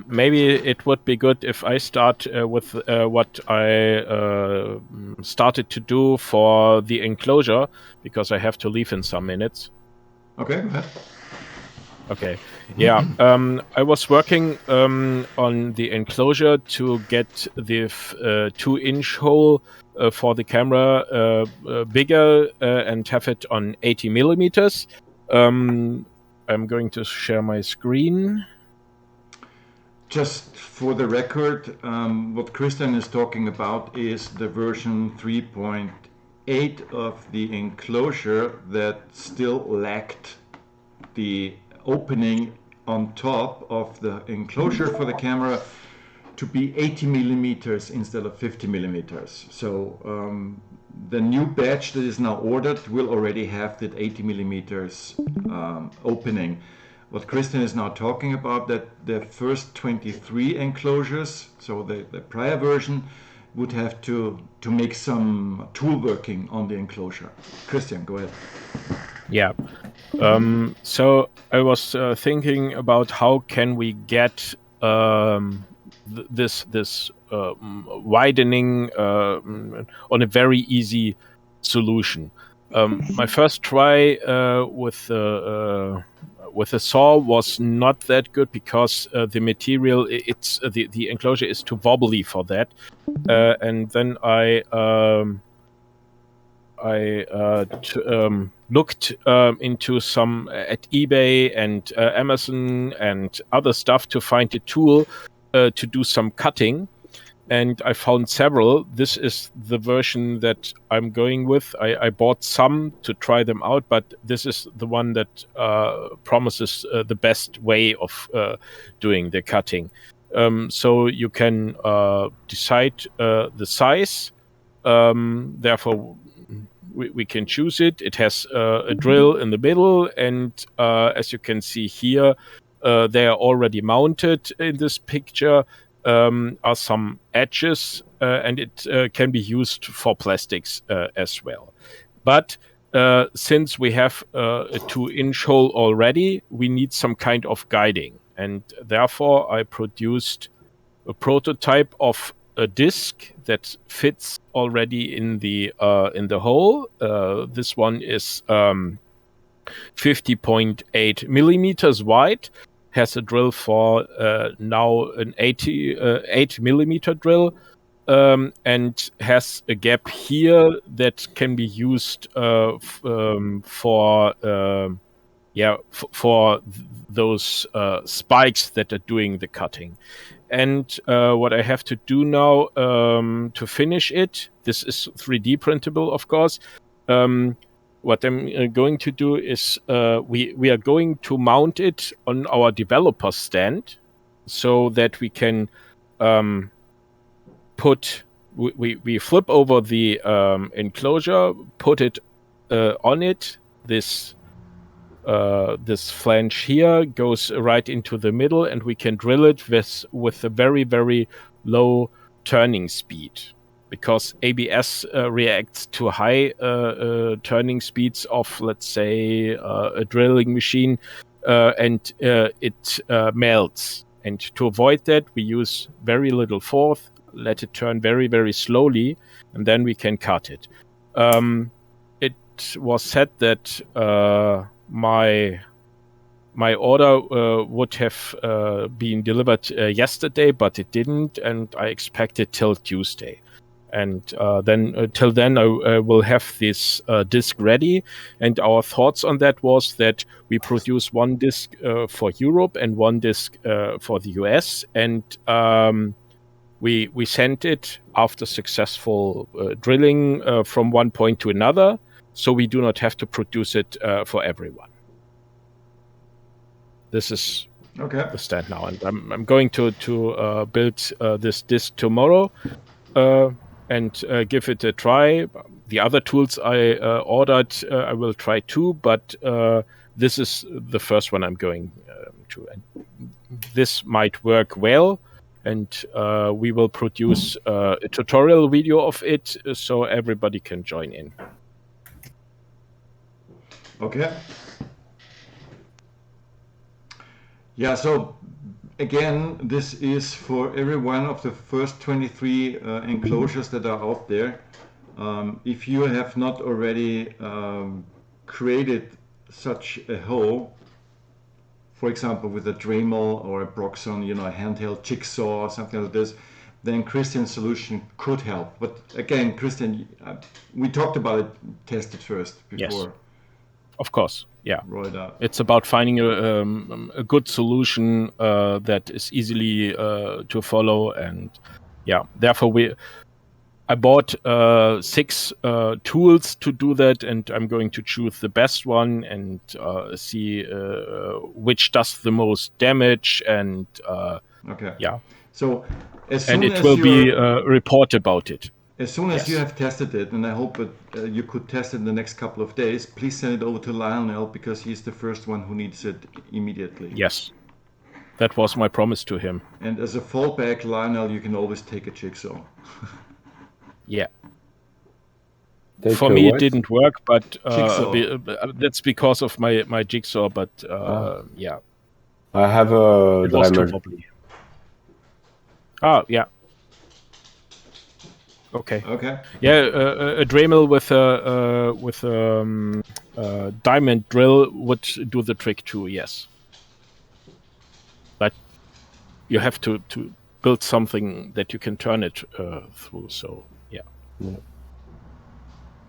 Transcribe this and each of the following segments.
Maybe it would be good if I start with what I started to do for the enclosure, because I have to leave in some minutes. Okay, go ahead. Okay. Yeah. I was working on the enclosure to get the 2-inch hole for the camera bigger and have it on 80 millimeters. I'm going to share my screen. Just for the record, what Christian is talking about is the version 3.8 of the enclosure that still lacked the opening on top of the enclosure for the camera to be 80 millimeters instead of 50 millimeters. So the new batch that is now ordered will already have that 80 millimeters opening. What Christian is now talking about, that the first 23 enclosures, so the prior version, would have to make some tool working on the enclosure. Christian, go ahead. Yeah. So I was thinking about how can we get this widening on a very easy solution. My first try with a saw was not that good because the material, the enclosure is too wobbly for that, and then I looked into some at eBay and Amazon and other stuff to find a tool to do some cutting, and I found several. This is the version that I'm going with. I bought some to try them out, but this is the one that promises the best way of doing the cutting. So you can decide the size. Therefore, we can choose it. It has a drill in the middle, and as you can see here, they are already mounted in this picture. Are some edges, and it can be used for plastics as well. But since we have a 2-inch hole already, we need some kind of guiding, and therefore I produced a prototype of a disc that fits already in the hole. This one is 50.8 millimeters wide, has a drill for now an 8 millimeter drill, and has a gap here that can be used for those spikes that are doing the cutting. And what I have to do now to finish it, this is 3D printable, of course. What I'm going to do is we are going to mount it on our developer stand so that we can we flip over the enclosure, put it on it. This flange here goes right into the middle, and we can drill it with a very, very low turning speed, because ABS reacts to high turning speeds of, let's say, a drilling machine, and it melts. And to avoid that, we use very little force, let it turn very, very slowly, and then we can cut it. It was said that my order would have been delivered yesterday, but it didn't, and I expect it till Tuesday. And then till then I will have this disc ready. And our thoughts on that was that we produce one disc for Europe and one disc for the US, and we sent it after successful drilling from one point to another, so we do not have to produce it for everyone. This is the stand now, and I'm going to build this disc tomorrow and give it a try. The other tools I ordered, I will try too, but this is the first one I'm going to. And this might work well, and we will produce a tutorial video of it so everybody can join in. Okay. Yeah, so again, this is for every one of the first 23 enclosures that are out there. If you have not already created such a hole, for example, with a Dremel or a Proxon, you know, a handheld jigsaw or something like this, then Christian's solution could help. But again, Christian, we talked about it, test it first before. Yes. Of course, yeah. Roll it out. It's about finding a good solution that is easily to follow, and yeah, therefore I bought 6 tools to do that, and I'm going to choose the best one and see which does the most damage, and Okay. yeah. So as And soon it as will be a report about it. as soon as Yes. you have tested it, and I hope that you could test it in the next couple of days, please send it over to Lionel, because he's the first one who needs it immediately. Yes. That was my promise to him. And as a fallback, Lionel, you can always take a jigsaw. Yeah. Take For me, it what? didn't work, but Jigsaw. that's because of my jigsaw. But yeah, I have a it was too Dremel. wobbly. Ah, yeah. Okay. Okay. Yeah, a Dremel with a diamond drill would do the trick too. Yes, but you have to build something that you can turn it through. So yeah.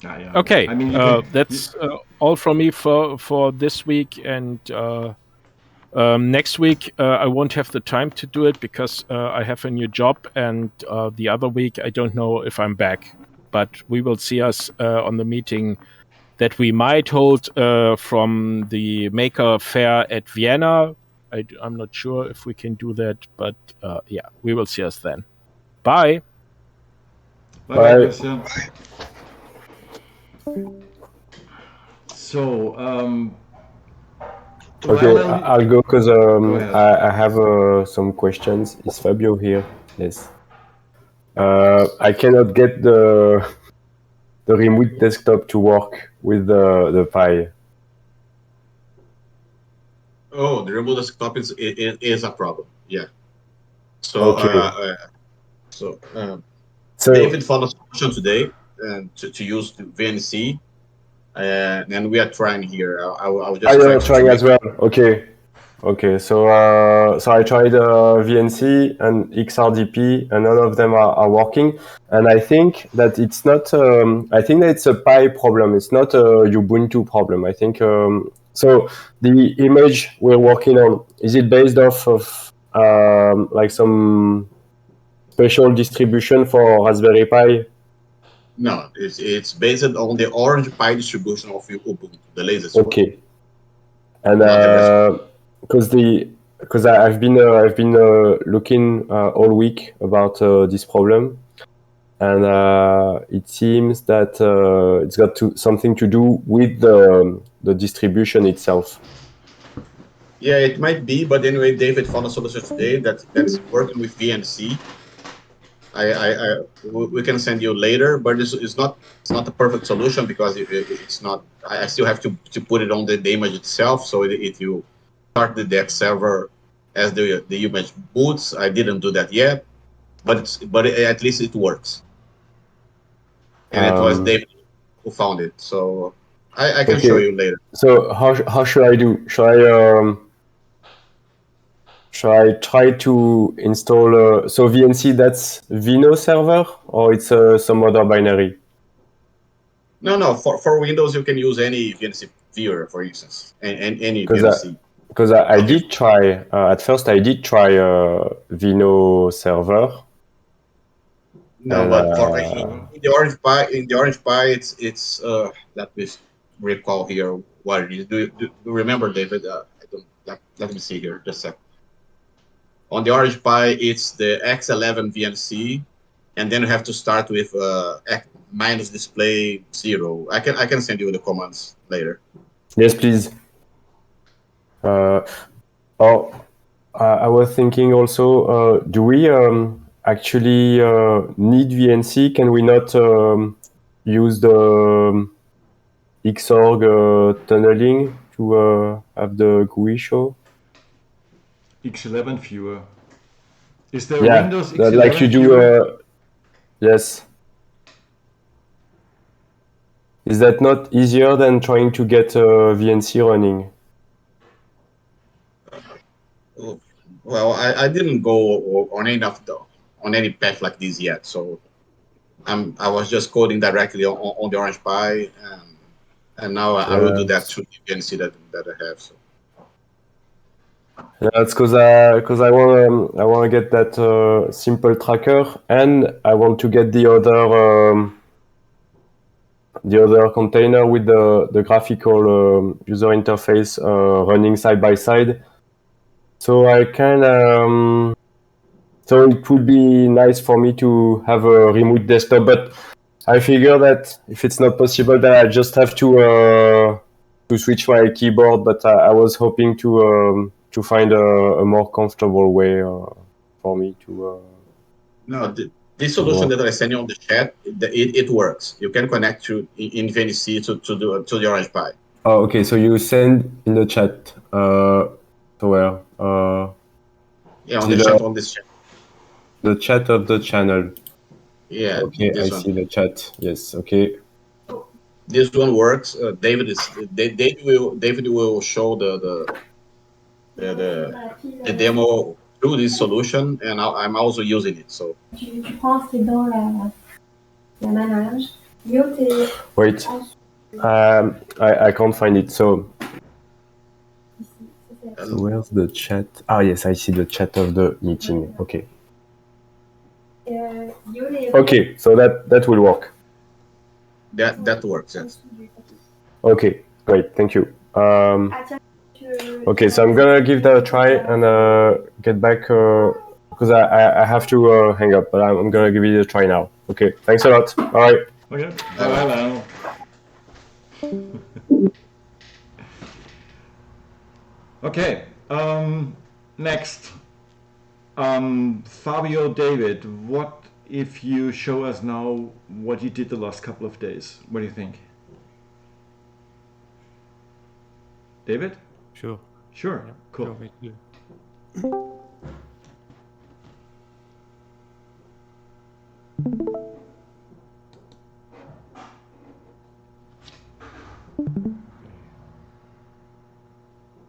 Yeah. Okay. I mean, that's all from me for this week, and next week I won't have the time to do it because I have a new job, and the other week I don't know if I'm back. But we will see us on the meeting that we might hold from the Maker Fair at Vienna. I'm not sure if we can do that, but yeah, we will see us then. Bye. Bye, Bye. Christian. So, Okay, Lionel, I'll go because ahead. I have some questions. Is Fabio here? Yes. I cannot get the remote desktop to work with the Pi. Oh, the remote desktop is a problem. Yeah. So, Okay. So David found a solution today to use the VNC, and we are trying here. I will just you try are to trying make as well. Okay. So I tried VNC and XRDP, and none of them are working. And I think that it's not. I think that it's a Pi problem. It's not a Ubuntu problem. I think so. The image we're working on, is it based off of like some special distribution for Raspberry Pi? No, it's based on the Orange Pi distribution of Ubuntu, the latest one. Okay. And Not the because I've been looking all week about this problem, and it seems that it's got something to do with the distribution itself. Yeah, it might be, but anyway, David found a solution today that's working with VNC. We can send you later, but it's not a perfect solution because it's not. I still have to put it on the image itself. So if you start the deck server as the image boots, I didn't do that yet, but at least it works. And it was David who found it, so I can show you later. So how should I do? Should I try to install so VNC, that's Vino server, or it's some other binary? No. For Windows, you can use any VNC viewer, for instance, and any VNC. Because I did try at first. I did try Vino server. No, but for in the Orange Pi, it's let me recall here what it is. Do you remember, David? I don't. Let me see here just a sec. On the Orange Pi, it's the X11 VNC, and then you have to start with minus display 0. I can send you the commands later. Yes, please. I was thinking also, do we actually need VNC? Can we not use the Xorg tunneling to have the GUI show? X11 viewer. Is there Yeah, Windows that, X11 like you do. viewer? Yes. Is that not easier than trying to get VNC running? Well, I didn't go on on any path like this yet, so I was just coding directly on the Orange Pi, and now I will do that Yes. through the VNC that I have. So. Yeah, it's because I wanna get that simple tracker, and I want to get the other container with the graphical user interface running side by side. So I can so it would be nice for me to have a remote desktop, but I figure that if it's not possible, then I just have to switch my keyboard. But I was hoping to find a more comfortable way for me to. No, this solution Work. that I sent you on the chat, it works. You can connect in VNC to the Orange Pi. Oh, okay. So you send in the chat. So where? Yeah, on See the chat on this chat. the chat of the channel. Yeah, Okay, I this one. see the chat. Yes. Okay. This one works. David will show the demo through this solution, and I'm also using it. So Tu prends, c'est dans la manage. Wait. I can't find it. So where's the chat? Ah, yes, I see the chat of the meeting. Okay. Okay, so that will work. that works. Yes. Okay, great. Thank you. Okay, so I'm gonna give that a try and get back because I have to hang up, but I'm gonna give it a try now. Okay, thanks a lot. All right. Okay. Bye, Lionel. Okay. Next. Fabio, David, what if you show us now what you did the last couple of days? What do you think? David? Sure. Sure. Yeah, Cool. sure, me too.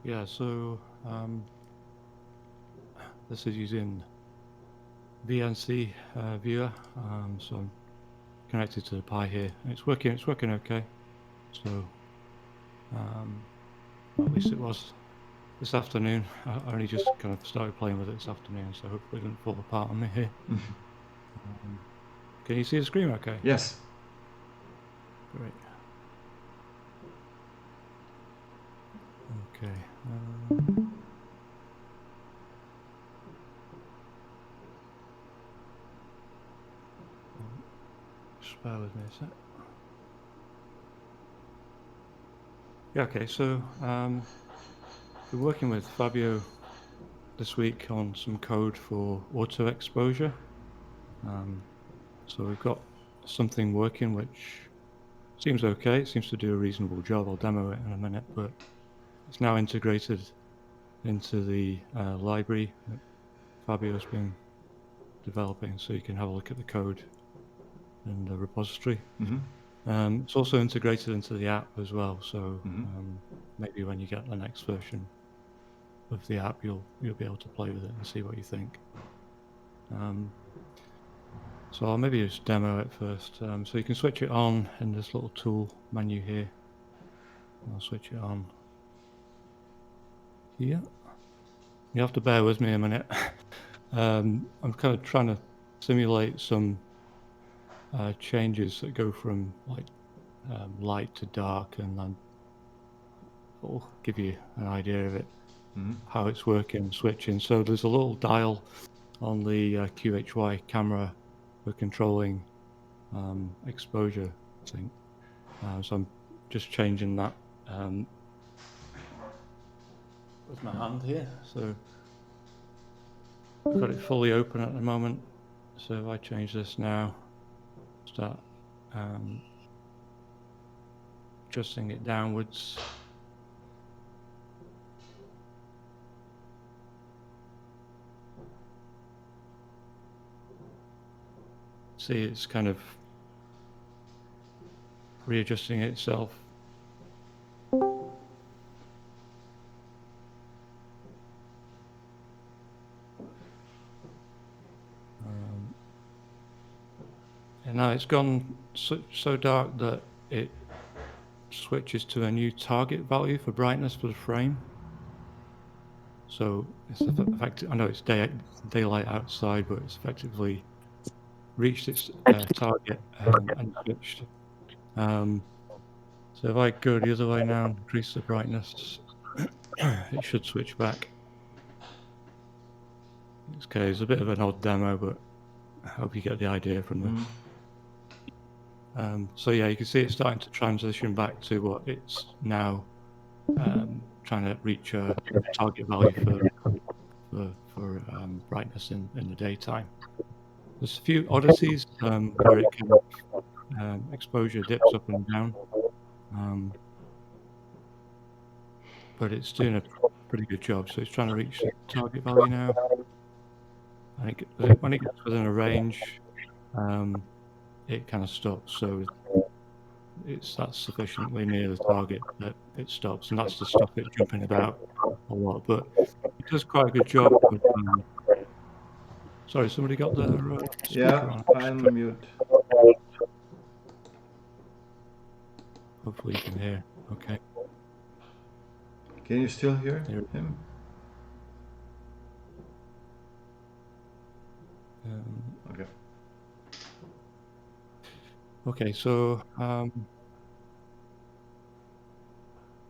Yeah, so this is using VNC viewer. So I'm connected to the Pi here. It's working okay. So at least it was this afternoon. I only just kind of started playing with it this afternoon, so hopefully it didn't fall apart on me here. Can you see the screen okay? Yes. Great. Okay. Just bear with me a sec. Yeah, okay, so we're working with Fabio this week on some code for auto exposure. So we've got something working which seems okay. It seems to do a reasonable job. I'll demo it in a minute, but it's now integrated into the library that Fabio's been developing, so you can have a look at the code in the repository. It's also integrated into the app as well, so maybe when you get the next version of the app, you'll be able to play with it and see what you think. So I'll maybe just demo it first. So you can switch it on in this little tool menu here. I'll switch it on here. You have to bear with me a minute. I'm kind of trying to simulate some changes that go from like light to dark, and then I'll give you an idea of it, how it's working, switching. So there's a little dial on the QHY camera for controlling exposure thing. So I'm just changing that with my hand here. So I've got it fully open at the moment. So if I change this now, start adjusting it downwards. see it's kind of readjusting itself. And now it's gone so dark that it switches to a new target value for brightness for the frame. So it's effective. I know it's daylight outside, but it's effectively reached its target and switched. So if I go the other way now and increase the brightness, it should switch back. Okay, it's a bit of an odd demo, but I hope you get the idea from this. So yeah, you can see it's starting to transition back to what it's now trying to reach a target value for brightness in the daytime. There's a few oddities where it can exposure dips up and down, but it's doing a pretty good job. So it's trying to reach the target value now. When it gets within a range, it kind of stops. So that's sufficiently near the target that it stops, and that's to stop it jumping about a lot. But it does quite a good job with, sorry, somebody got their speaker on. I'm mute. Hopefully you can hear. Okay. Can you still hear him? Okay. Okay, so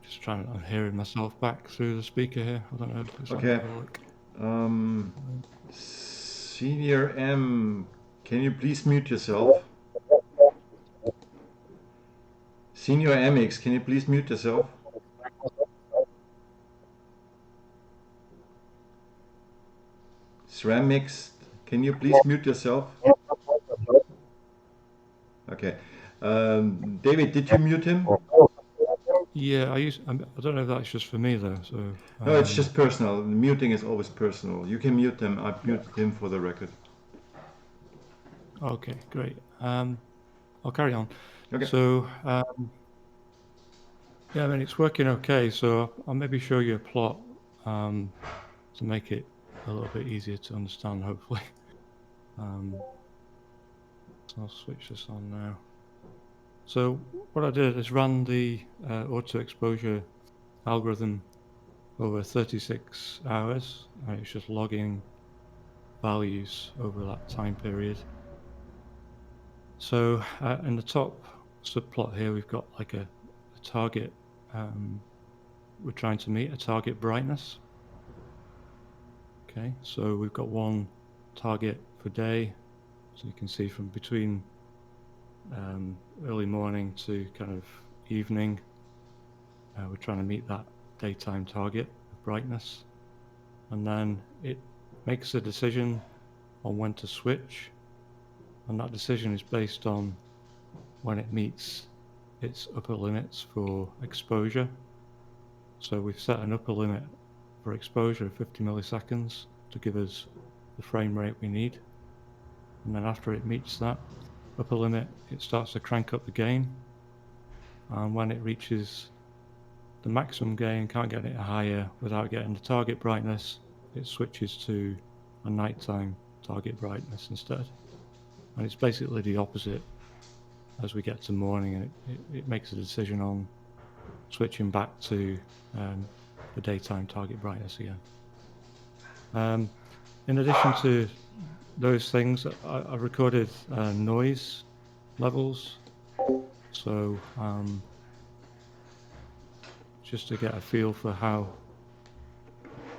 just trying to hear myself back through the speaker here. I don't know if it's okay. Like... Senior M, can you please mute yourself? Senior MX, can you please mute yourself? SramMix, can you please mute yourself? Okay. David, did you mute him? Yeah, I don't know if that's just for me though. So no, it's just personal. Muting is always personal. You can mute them. I've muted him for the record. Okay, great. I'll carry on. Okay. So yeah, I mean it's working okay. So I'll maybe show you a plot to make it a little bit easier to understand, hopefully. So I'll switch this on now. So what I did is run the auto exposure algorithm over 36 hours, and it's just logging values over that time period. So in the top subplot here, we've got like a target. We're trying to meet a target brightness. Okay, so we've got one target for day. So you can see from between early morning to kind of evening, we're trying to meet that daytime target of brightness. And then it makes a decision on when to switch. And that decision is based on when it meets its upper limits for exposure. So we've set an upper limit for exposure of 50 milliseconds to give us the frame rate we need. And then after it meets that upper limit, it starts to crank up the gain. And when it reaches the maximum gain, can't get it higher without getting the target brightness, it switches to a nighttime target brightness instead. And it's basically the opposite as we get to morning, and it makes a decision on switching back to the daytime target brightness again. In addition to those things, I recorded noise levels. So just to get a feel for how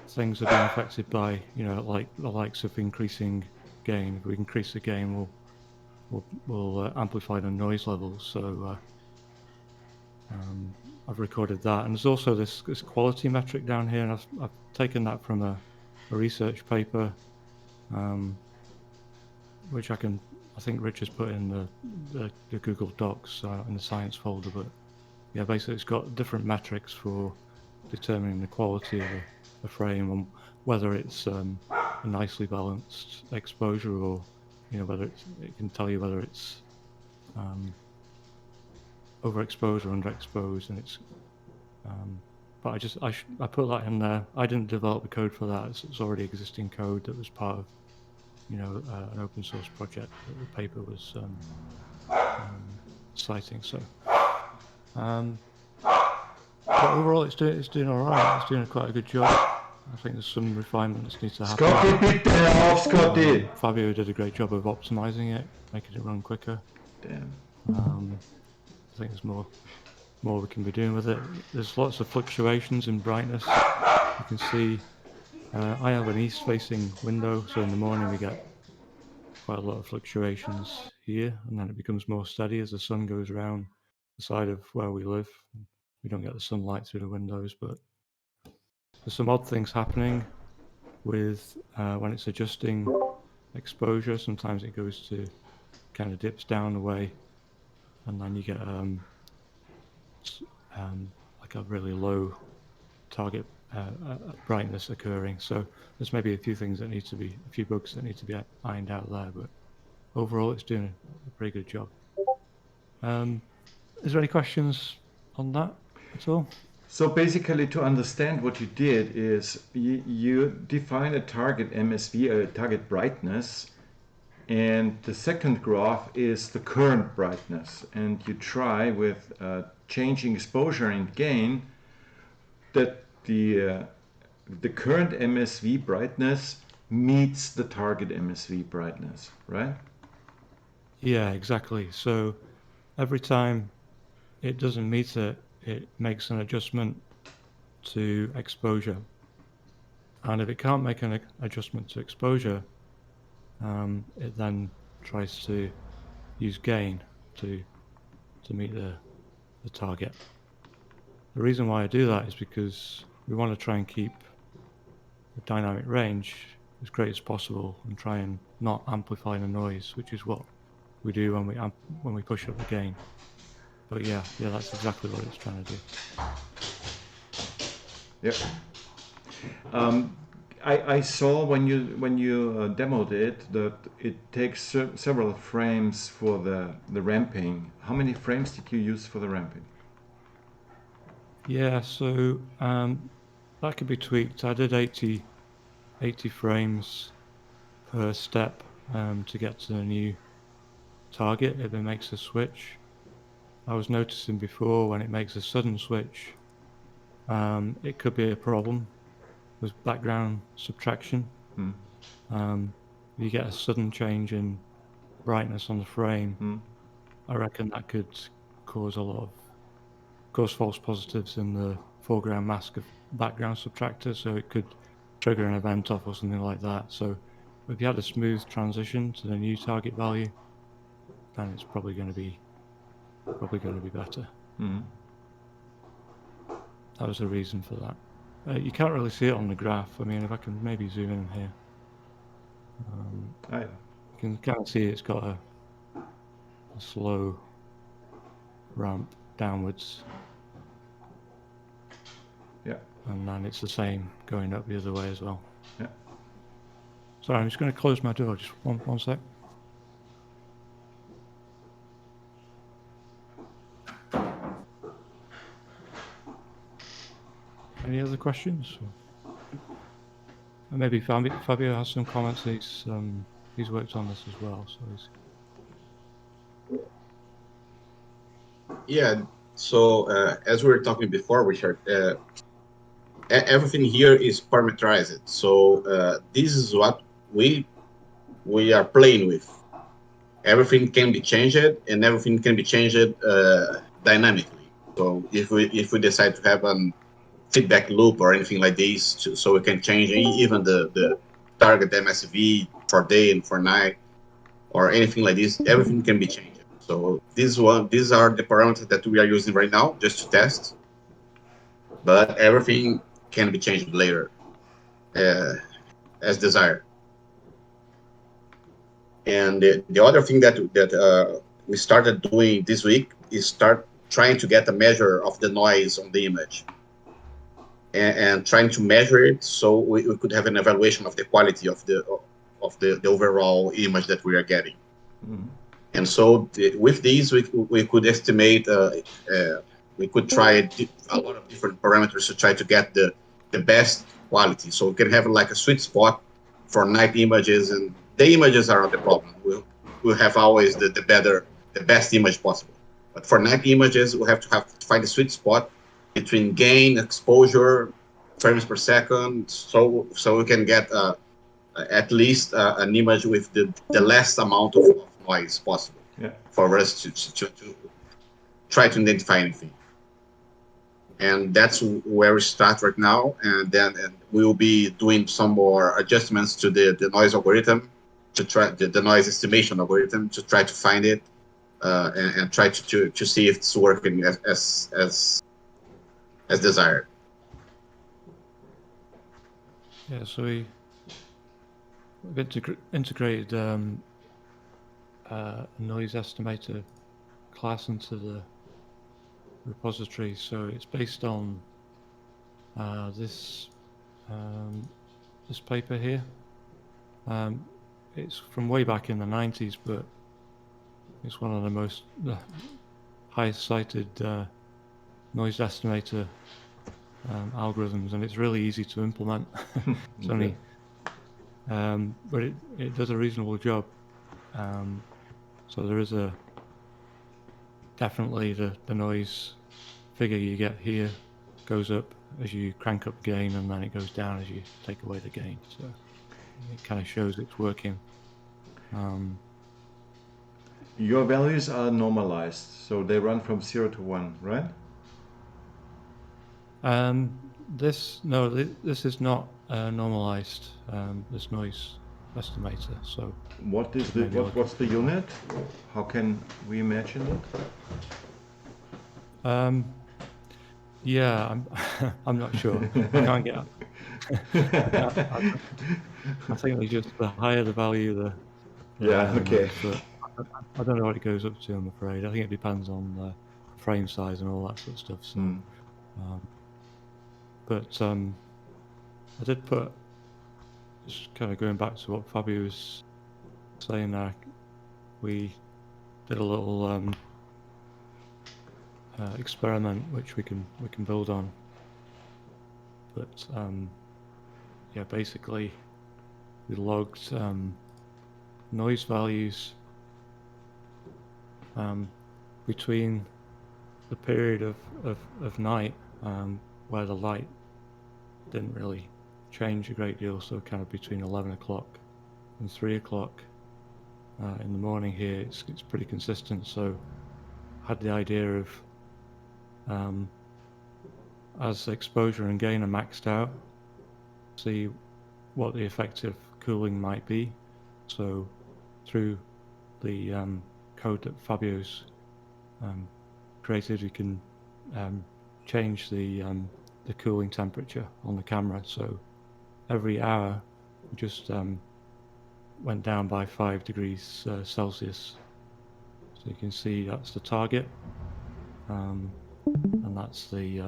things are being affected by, like the likes of increasing gain. If we increase the gain, we'll amplify the noise levels. So I've recorded that, and there's also this quality metric down here, and I've taken that from a research paper, which I think Rich has put in the Google Docs in the science folder. But yeah, basically it's got different metrics for determining the quality of a frame and whether it's a nicely balanced exposure or whether it can tell you whether it's overexposed or underexposed, and it's. But I put that in there. I didn't develop the code for that. It's already existing code that was part of an open source project that the paper was citing. So, but overall, it's doing all right. It's doing quite a good job. I think there's some refinements need to happen. Scotty, bitte auf, Scotty! Fabio did a great job of optimizing it, making it run quicker. Damn. I think there's more we can be doing with it. There's lots of fluctuations in brightness. You can see I have an east-facing window, so in the morning we get quite a lot of fluctuations here, and then it becomes more steady as the sun goes around the side of where we live. We don't get the sunlight through the windows, but there's some odd things happening with when it's adjusting exposure. Sometimes it goes to kind of dips down away, and then you get like a really low target brightness occurring. So there's maybe a few bugs that need to be ironed out there, but overall it's doing a pretty good job. Is there any questions on that at all? So basically, to understand what you did is you define a target MSV, a target brightness, and the second graph is the current brightness, and you try with changing exposure and gain that the current MSV brightness meets the target MSV brightness, right? Yeah, exactly. So every time it doesn't meet it, it makes an adjustment to exposure. And if it can't make an adjustment to exposure, it then tries to use gain to meet the target. The reason why I do that is because we want to try and keep the dynamic range as great as possible and try and not amplify the noise, which is what we do when we push up the gain. But yeah, that's exactly what it's trying to do. Yep. I saw when you demoed it that it takes several frames for the ramping. How many frames did you use for the ramping? Yeah, so that could be tweaked. I did 80 frames per step to get to the new target if it makes a switch. I was noticing before when it makes a sudden switch, it could be a problem with background subtraction. You get a sudden change in brightness on the frame. I reckon that could cause false positives in the foreground mask of background subtractor, so it could trigger an event off or something like that. So if you had a smooth transition to the new target value, then it's probably going to be better. That was the reason for that. You can't really see it on the graph. I mean, if I can maybe zoom in here, you can kind of see it's got a slow ramp downwards. Yeah. And then it's the same going up the other way as well. Yeah. Sorry, I'm just going to close my door. Just one sec. Any other questions? And maybe Fabio has some comments. He's worked on this as well, so he's. Yeah. So as we were talking before, Richard, everything here is parameterized. So this is what we are playing with. Everything can be changed, and everything can be changed dynamically. So if we decide to have a feedback loop or anything like this, so we can change even the target MSV for day and for night, or anything like this, everything can be changed. So these are the parameters that we are using right now just to test, but everything can be changed later as desired. And the other thing that we started doing this week is start trying to get a measure of the noise on the image and trying to measure it so we could have an evaluation of the quality of of the overall image that we are getting. Mhm. And so with these, we could estimate, we could try a lot of different parameters to try to get the best quality. So we can have like a sweet spot for night images, and day images are not the problem. We'll have always the best image possible. But for night images, we have to find a sweet spot between gain, exposure, frames per second, so we can get at least an image with the less amount of noise possible Yeah. for us to try to identify anything. And that's where we start right now. And then we will be doing some more adjustments to the noise algorithm, to try the noise estimation algorithm, to try to find it and try to see if it's working as desired. Yeah, so we've integrated a noise estimator class into the repository. So it's based on this paper here. It's from way back in the 90s, but it's one of the most highest cited noise estimator algorithms, and it's really easy to implement. It's only, but it does a reasonable job. So there is definitely the noise figure you get here goes up as you crank up gain, and then it goes down as you take away the gain. So it kind of shows it's working. Your values are normalized, so they run from 0 to 1, right? This is not normalized. This noise estimator. So What is what's the unit? How can we imagine it? Yeah, I'm not sure. I can't get. I think it's just the higher the value, the Yeah, higher the okay. noise, but I don't know what it goes up to. I'm afraid. I think it depends on the frame size and all that sort of stuff. So, but I did put, just kind of going back to what Fabio was saying there, we did a little experiment which we can build on. But yeah, basically we logged noise values between the period of night where the light didn't really change a great deal, so kind of between 11 o'clock and 3 o'clock in the morning here, it's pretty consistent. So I had the idea of as exposure and gain are maxed out, see what the effective cooling might be. So through the code that Fabio's created, you can change the cooling temperature on the camera. So every hour just went down by 5 degrees Celsius. So you can see that's the target, and that's the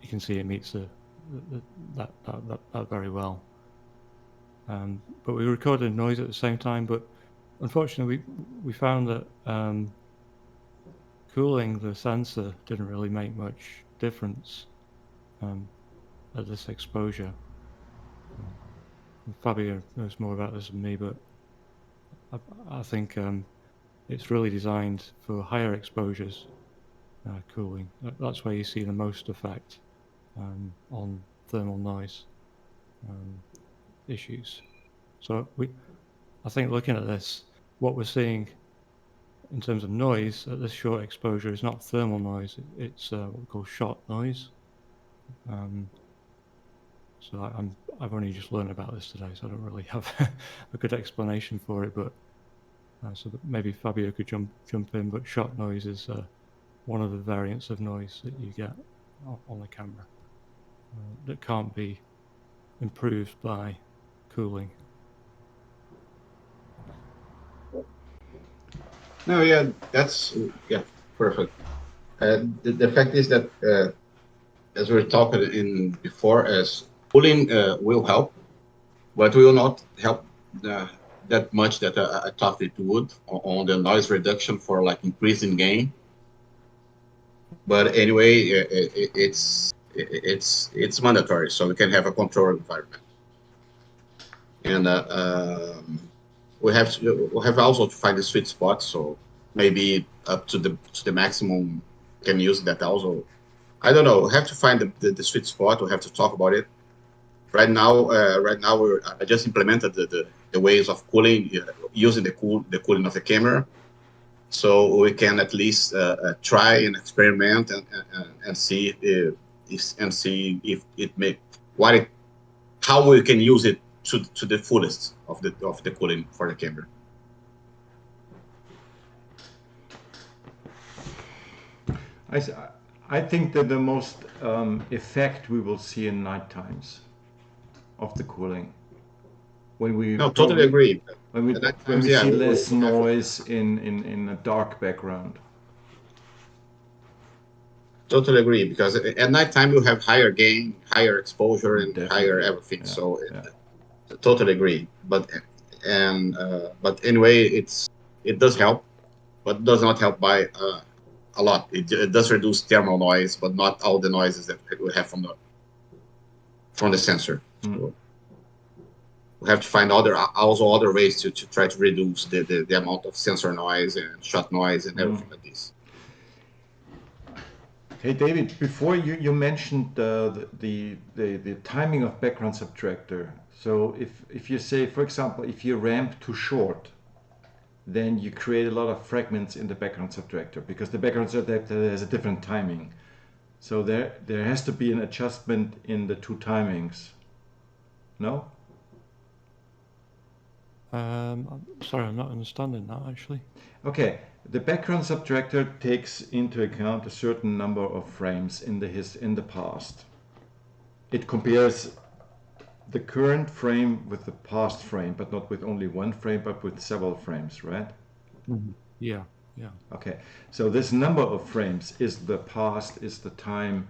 you can see it meets that very well. But we recorded noise at the same time, but unfortunately we found that cooling the sensor didn't really make much difference at this exposure. Fabio knows more about this than me, but I think it's really designed for higher exposures cooling. That's where you see the most effect on thermal noise issues. So I think looking at this, what we're seeing in terms of noise at this short exposure is not thermal noise, it's what we call shot noise. So I've only just learned about this today, so I don't really have a good explanation for it, but so that maybe Fabio could jump in, but shot noise is one of the variants of noise that you get on the camera that can't be improved by cooling. No, yeah, that's perfect. The fact is that as we were talking in before, as cooling will help, but will not help that much that I thought it would on the noise reduction for like increasing gain. But anyway, it's mandatory, so we can have a controlled environment, and we have also to find the sweet spot. So maybe up to the maximum can use that also. I don't know. We have to find the sweet spot. We have to talk about it. Right now, I just implemented the ways of cooling using the cooling of the camera, so we can at least try and experiment and see if it may how we can use it to the fullest of the cooling for the camera. I think that the most effect we will see in night times of the cooling, when we totally agree. When we see less noise in a dark background. Totally agree, because at nighttime you have higher gain, higher exposure, and higher everything. Yeah, so totally agree. But anyway, it does help, but does not help by a lot. It does reduce thermal noise, but not all the noises that we have from the sensor. So we have to find other ways to try to reduce the amount of sensor noise and shot noise and everything like this. Hey David, before you mentioned the timing of background subtractor. So if you say, for example, if you ramp too short, then you create a lot of fragments in the background subtractor, because the background subtractor has a different timing. So there has to be an adjustment in the two timings. No? I'm sorry, I'm not understanding that actually. Okay, the background subtractor takes into account a certain number of frames in the past. It compares the current frame with the past frame, but not with only one frame, but with several frames, right? Mm-hmm. Yeah. Okay, so this number of frames is the past, is the time.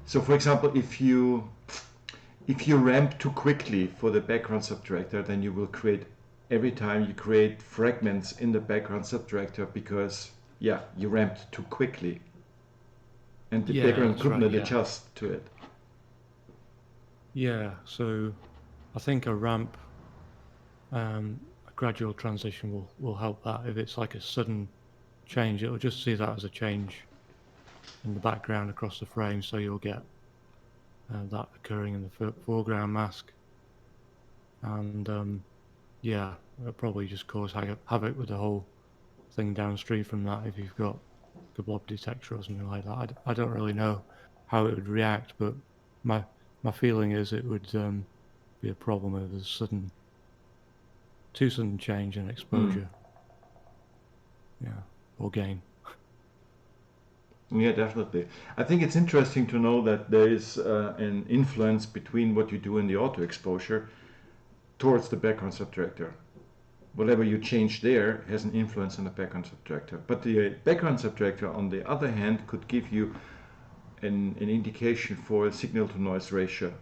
So for example, if you ramp too quickly for the background subtractor, then you will create, every time you create fragments in the background subtractor, because you ramped too quickly and the background could not adjust to it. Yeah, so I think a ramp, a gradual transition will help that. If it's like a sudden change, it'll just see that as a change in the background across the frame, so you'll get that occurring in the foreground mask, and it'll probably just cause havoc with the whole thing downstream from that if you've got a blob detector or something like that. I don't really know how it would react, but my feeling is it would be a problem with a too sudden change in exposure. Or gain. Yeah, definitely. I think it's interesting to know that there is an influence between what you do in the auto exposure towards the background subtractor. Whatever you change there has an influence on the background subtractor. But the background subtractor, on the other hand, could give you an indication for a signal to noise ratio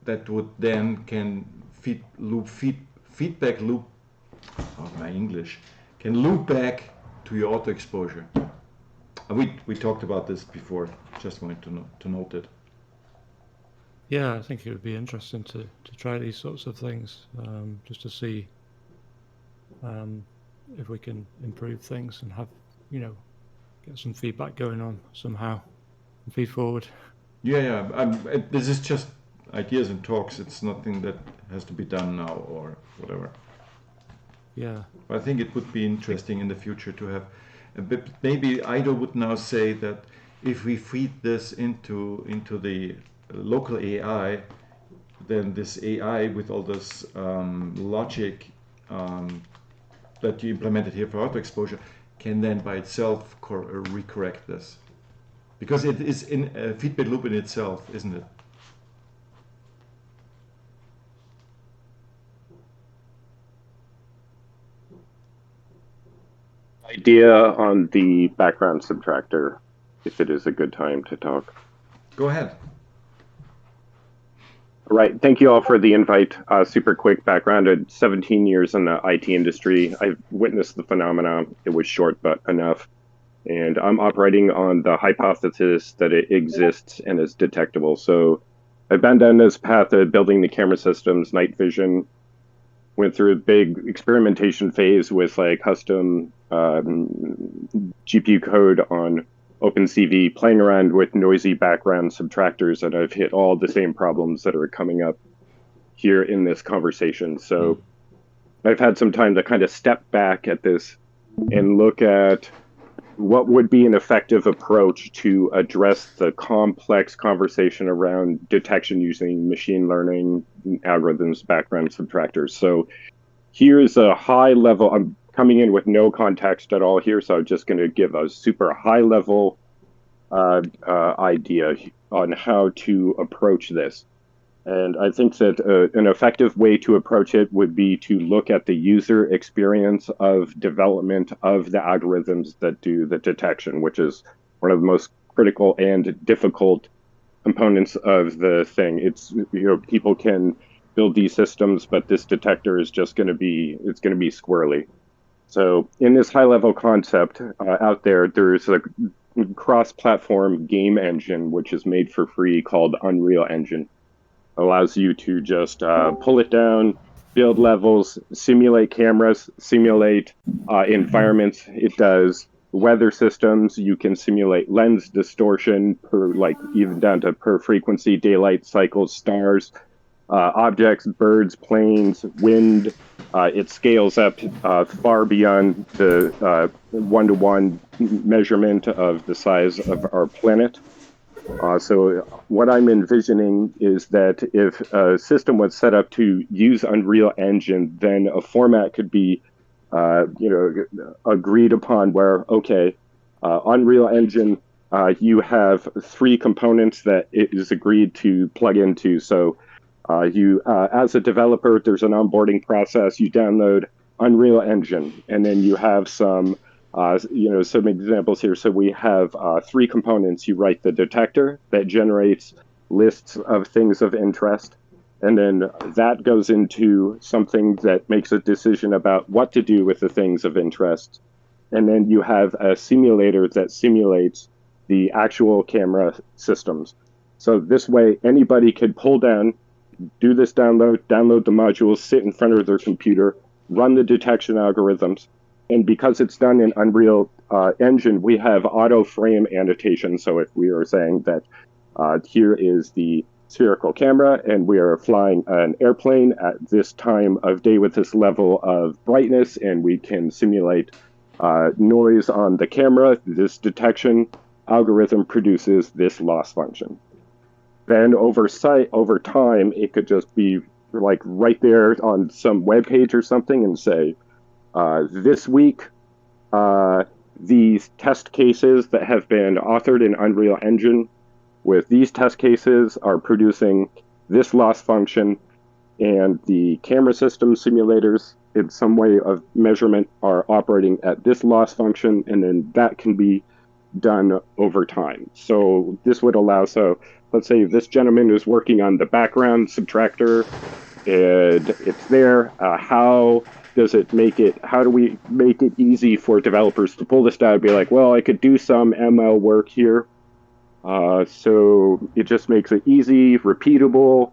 that would then can feedback loop. Oh, my English can loop back to your auto exposure. We talked about this before. Just wanted to note it. Yeah, I think it would be interesting to try these sorts of things, just to see if we can improve things and have, get some feedback going on somehow and feed forward. Yeah. This is just ideas and talks. It's nothing that has to be done now or whatever. Yeah. I think it would be interesting in the future to have. But maybe Ido would now say that if we feed this into the local AI, then this AI with all this logic that you implemented here for auto exposure can then by itself recorrect this, because it is in a feedback loop in itself, isn't it? Idea on the background subtractor, if it is a good time to talk. Go ahead. Right. Thank you all for the invite. Super quick background. 17 years in the IT industry. I've witnessed the phenomenon. It was short, but enough. And I'm operating on the hypothesis that it exists and is detectable. So I've been down this path of building the camera systems, night vision, went through a big experimentation phase with like custom GPU code on OpenCV, playing around with noisy background subtractors, and I've hit all the same problems that are coming up here in this conversation. So I've had some time to kind of step back at this and look at what would be an effective approach to address the complex conversation around detection using machine learning algorithms, background subtractors. So here's a high level. I'm coming in with no context at all here, so I'm just going to give a super high level idea on how to approach this. And I think that an effective way to approach it would be to look at the user experience of development of the algorithms that do the detection, which is one of the most critical and difficult components of the thing. It's, people can build these systems, but this detector is just going to be, it's going to be squirrely. So in this high-level concept out there, there's a cross-platform game engine, which is made for free, called Unreal Engine. Allows you to just pull it down, build levels, simulate cameras, simulate environments. It does weather systems. You can simulate lens distortion per, like, even down to per frequency, daylight cycles, stars, objects, birds, planes, wind. It scales up far beyond the one-to-one measurement of the size of our planet. So what I'm envisioning is that if a system was set up to use Unreal Engine, then a format could be, agreed upon where, okay, Unreal Engine, you have 3 components that it is agreed to plug into. So you, as a developer, there's an onboarding process. You download Unreal Engine, and then you have some examples here. So we have 3 components. You write the detector that generates lists of things of interest. And then that goes into something that makes a decision about what to do with the things of interest. And then you have a simulator that simulates the actual camera systems. So this way, anybody could pull down, do this download the modules, sit in front of their computer, run the detection algorithms. And because it's done in Unreal Engine, we have auto frame annotation. So if we are saying that here is the spherical camera and we are flying an airplane at this time of day with this level of brightness, and we can simulate noise on the camera, this detection algorithm produces this loss function. Then over time, it could just be like right there on some web page or something and say, this week, these test cases that have been authored in Unreal Engine with these test cases are producing this loss function, and the camera system simulators in some way of measurement are operating at this loss function, and then that can be done over time. So this would allow, so let's say this gentleman is working on the background subtractor, and it's there. How do we make it easy for developers to pull this down and be like, well, I could do some ML work here. So it just makes it easy, repeatable,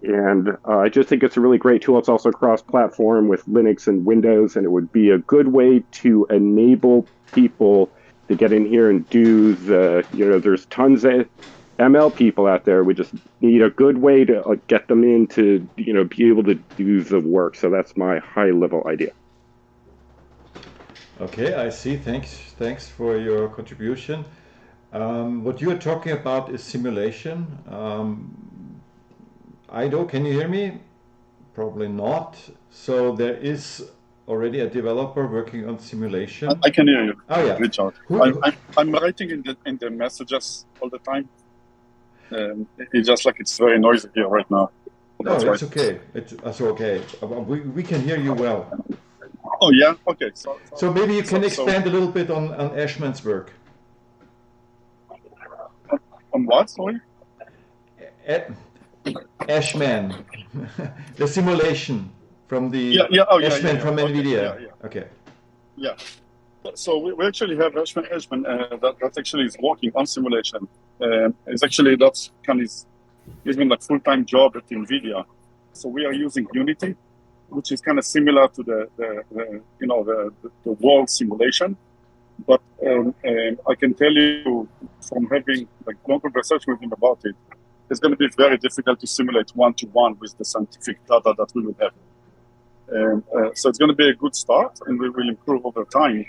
and I just think it's a really great tool. It's also cross-platform with Linux and Windows, and it would be a good way to enable people to get in here and do there's tons of ML people out there. We just need a good way to get them in to, be able to do the work. So that's my high-level idea. Okay, I see. Thanks for your contribution. What you are talking about is simulation. Ido, can you hear me? Probably not. So there is already a developer working on simulation. I can hear you. Oh yeah, Richard. I'm writing in the messages all the time. It's just like it's very noisy here right now. No, it's okay. It's okay. We can hear you well. Oh yeah. Okay. So maybe you can expand a little bit on Ashman's work. On what? Sorry. Ashman, the simulation from the Ashman from NVIDIA. Okay. Yeah. So we actually have Ashman that actually is working on simulation. It's actually that's kind of even like full-time job at NVIDIA. So we are using Unity, which is kind of similar to the world simulation. But I can tell you from having like long conversation with him about it, it's going to be very difficult to simulate one-to-one with the scientific data that we will have. So it's going to be a good start, and we will improve over time.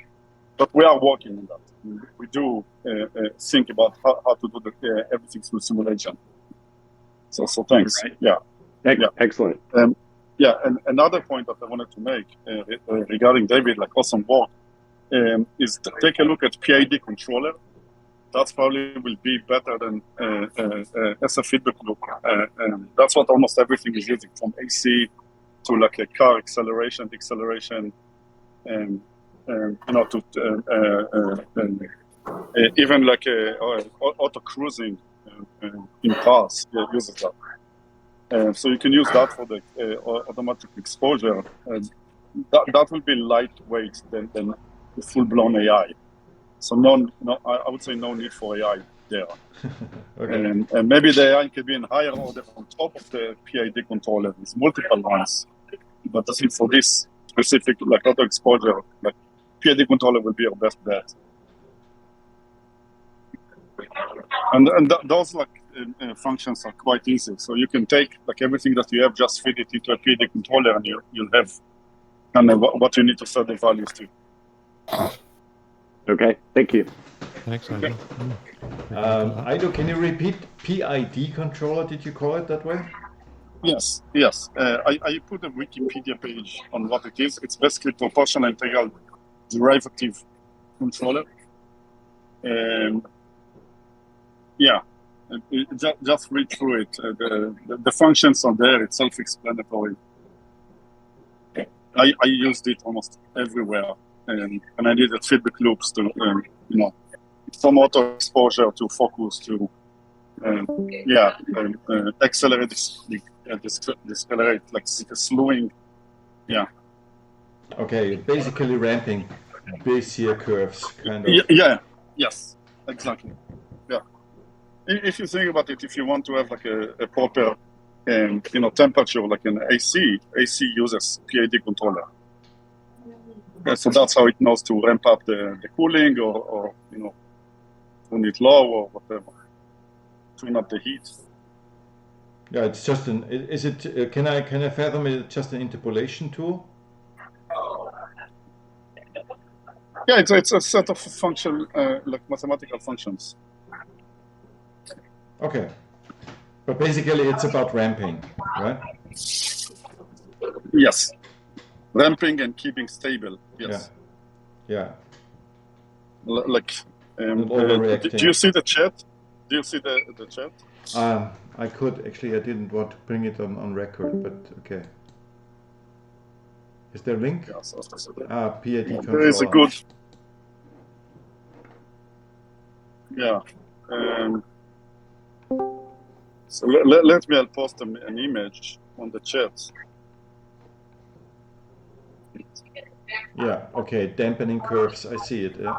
But we are working on that. We do think about how to do everything through simulation. So thanks. Right. Yeah. Excellent. And another point that I wanted to make regarding David, like awesome work, is to take a look at PID controller. That probably will be better than as a feedback loop. That's what almost everything is using, from AC to like a car acceleration, deceleration, to even like auto cruising in cars uses that. So you can use that for the automatic exposure. That will be lightweight than the full-blown AI. So I would say no need for AI there. Okay. And maybe the AI can be in higher order on top of the PID controller with multiple ones. But I think for this specific like auto exposure, like PID controller will be your best bet. And those like functions are quite easy. So you can take like everything that you have, just feed it into a PID controller, and you'll have kind of what you need to set the values to. Okay, thank you. Thanks, Andrew. Aido, can you repeat PID controller? Did you call it that way? Yes. I put a Wikipedia page on what it is. It's basically proportional integral derivative controller. Just read through it. The functions are there. It's self-explanatory. I used it almost everywhere, and I needed feedback loops to, from auto exposure to focus to, accelerate, decelerate, like slowing. Yeah. Okay, basically ramping Bezier curves, kind of. Yes, exactly. Yeah. If you think about it, if you want to have like a proper, temperature, like an AC uses PID controller. So that's how it knows to ramp up the cooling or turn it low or whatever, turn up the heat. Yeah, it's just can I fathom it just an interpolation tool? Yeah, it's a set of function, like mathematical functions. Okay. But basically it's about ramping, right? Yes. Ramping and keeping stable, yes. Yeah. Do you see the chat? Do you see the chat? I could, actually, I didn't want to bring it on record, but okay. Is there a link? Yes, PID controller. There is a good... Yeah. So let me post an image on the chat. Yeah, okay, dampening curves, I see it, yeah.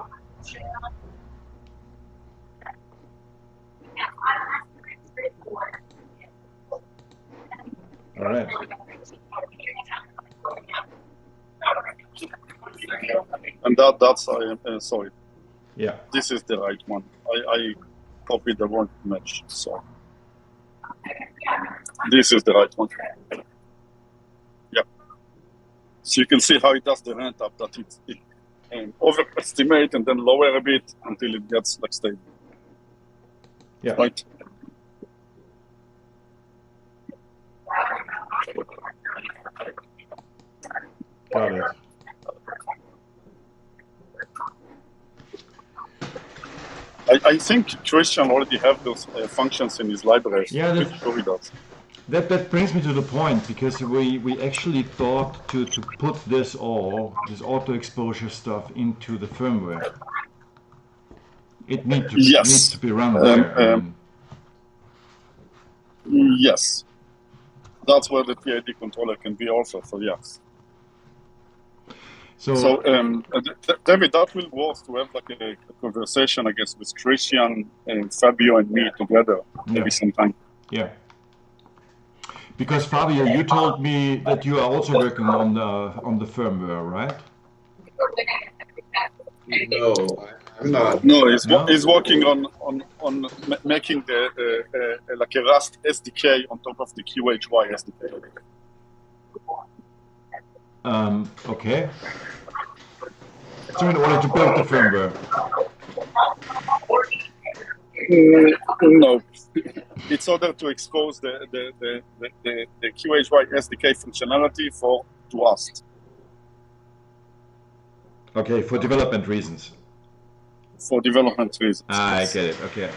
All right. And that's sorry. Yeah. This is the right one. I copied the wrong image, so this is the right one. Yeah. So you can see how it does the ramp up, that it overestimate and then lower a bit until it gets like stable. Yeah. Right. Got it. I think Christian already have those functions in his library. Yeah, he does. That brings me to the point, because we actually thought to put this auto exposure stuff into the firmware. It needs to be run there. Yes. that's where the PID controller can be also. So yes. So, David, that will work to have like a conversation, I guess, with Christian and Fabio and me together maybe sometime. Yeah. Because Fabio, you told me that you are also working on the firmware, right? No, I'm not. No, he's working on making the like a Rust SDK on top of the QHY SDK. Okay. So in order to build the firmware. No, it's order to expose the QHY SDK functionality to Rust. Okay, for development reasons. For development reasons. I get it. Okay.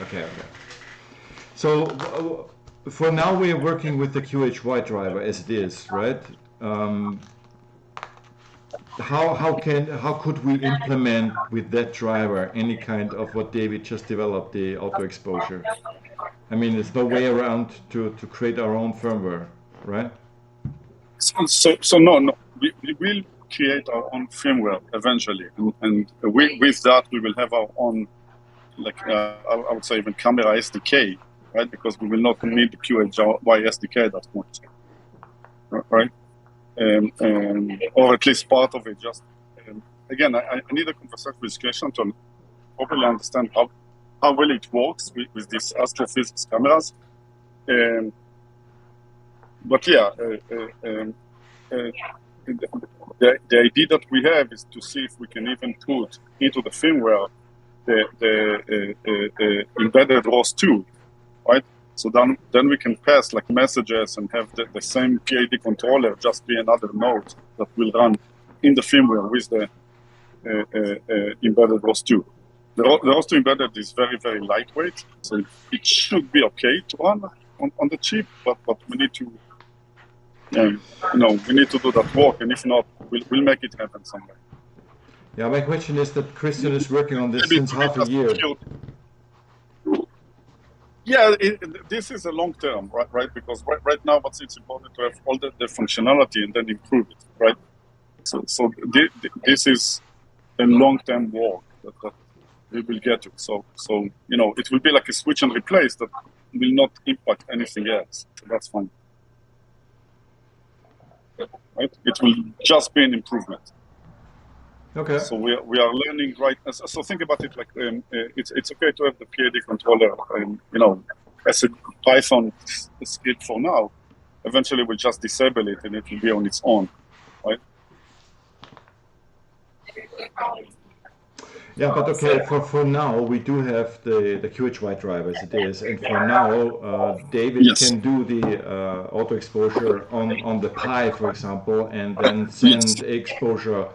So for now we are working with the QHY driver as it is, right? How could we implement with that driver any kind of what David just developed, the auto exposure? I mean, there's no way around to create our own firmware, right? So no, we will create our own firmware eventually, and with that we will have our own, like I would say even camera SDK, right? Because we will not need the QHY SDK at that point, right? Or at least part of it. Just again, I need a conversation with Christian to properly understand how well it works with these astrophysics cameras. But yeah, the idea that we have is to see if we can even put into the firmware the embedded ROS 2, right? So then we can pass like messages and have the same PID controller just be another node that will run in the firmware with the embedded ROS 2. The ROS 2 embedded is very, very lightweight, so it should be okay to run on the chip, but we need to, we need to do that work, and if not, we'll make it happen somewhere. Yeah, my question is that Christian is working on this since half a year. Yeah, this is a long term, right? Because right now, it's important to have all the functionality and then improve it, right? So this is a long term work that we will get to. So it will be like a switch and replace that will not impact anything else. So that's fine. Right? It will just be an improvement. Okay. So we are learning, right? So think about it like it's okay to have the PID controller, as a Python script for now. Eventually, we'll just disable it and it will be on its own, right? Yeah, but okay, for now we do have the QHY driver as it is, and for now David can do the auto exposure on the Pi, for example, and then send exposure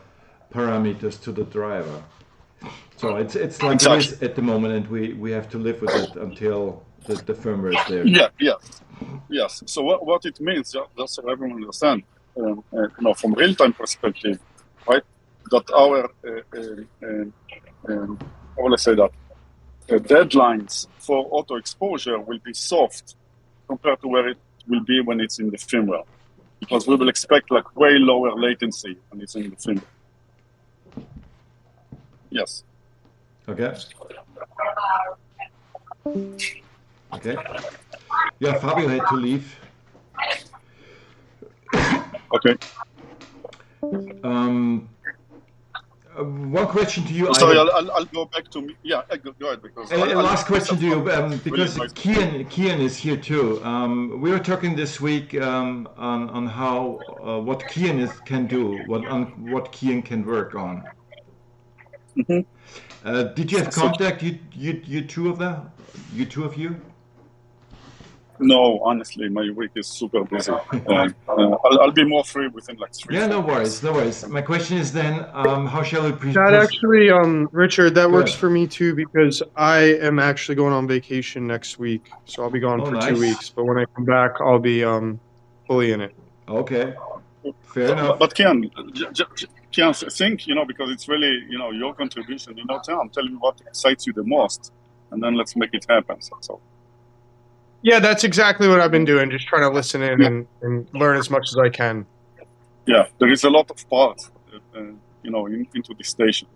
parameters to the driver. So it's like it is at the moment, and we have to live with it until the firmware is there. Yes. So what it means, just so everyone understand, from real-time perspective, right? That our how will I say that? Deadlines for auto exposure will be soft compared to where it will be when it's in the firmware, because we will expect like way lower latency when it's in the firmware. Yes. Okay. Yeah, Fabio had to leave. Okay. One question to you. Sorry, I'll go back to me. Yeah, go ahead. Because last question to you, because Kian is here too. We were talking this week on how what Kian can do, what Kian can work on. Mm-hmm. Did you have contact? You two of you? No, honestly, my week is super busy. I'll be more free within like 3 Yeah, no worries. My question is then, how shall we proceed? That actually, Richard, that works for me too, because I am actually going on vacation next week, so I'll be gone for 2 weeks. But when I come back, I'll be fully in it. Okay, fair enough. But Kian, think, because it's really, your contribution. Tell me what excites you the most, and then let's make it happen. So. Yeah, that's exactly what I've been doing. Just trying to listen in and learn as much as I can. Yeah, there is a lot of parts, into the station.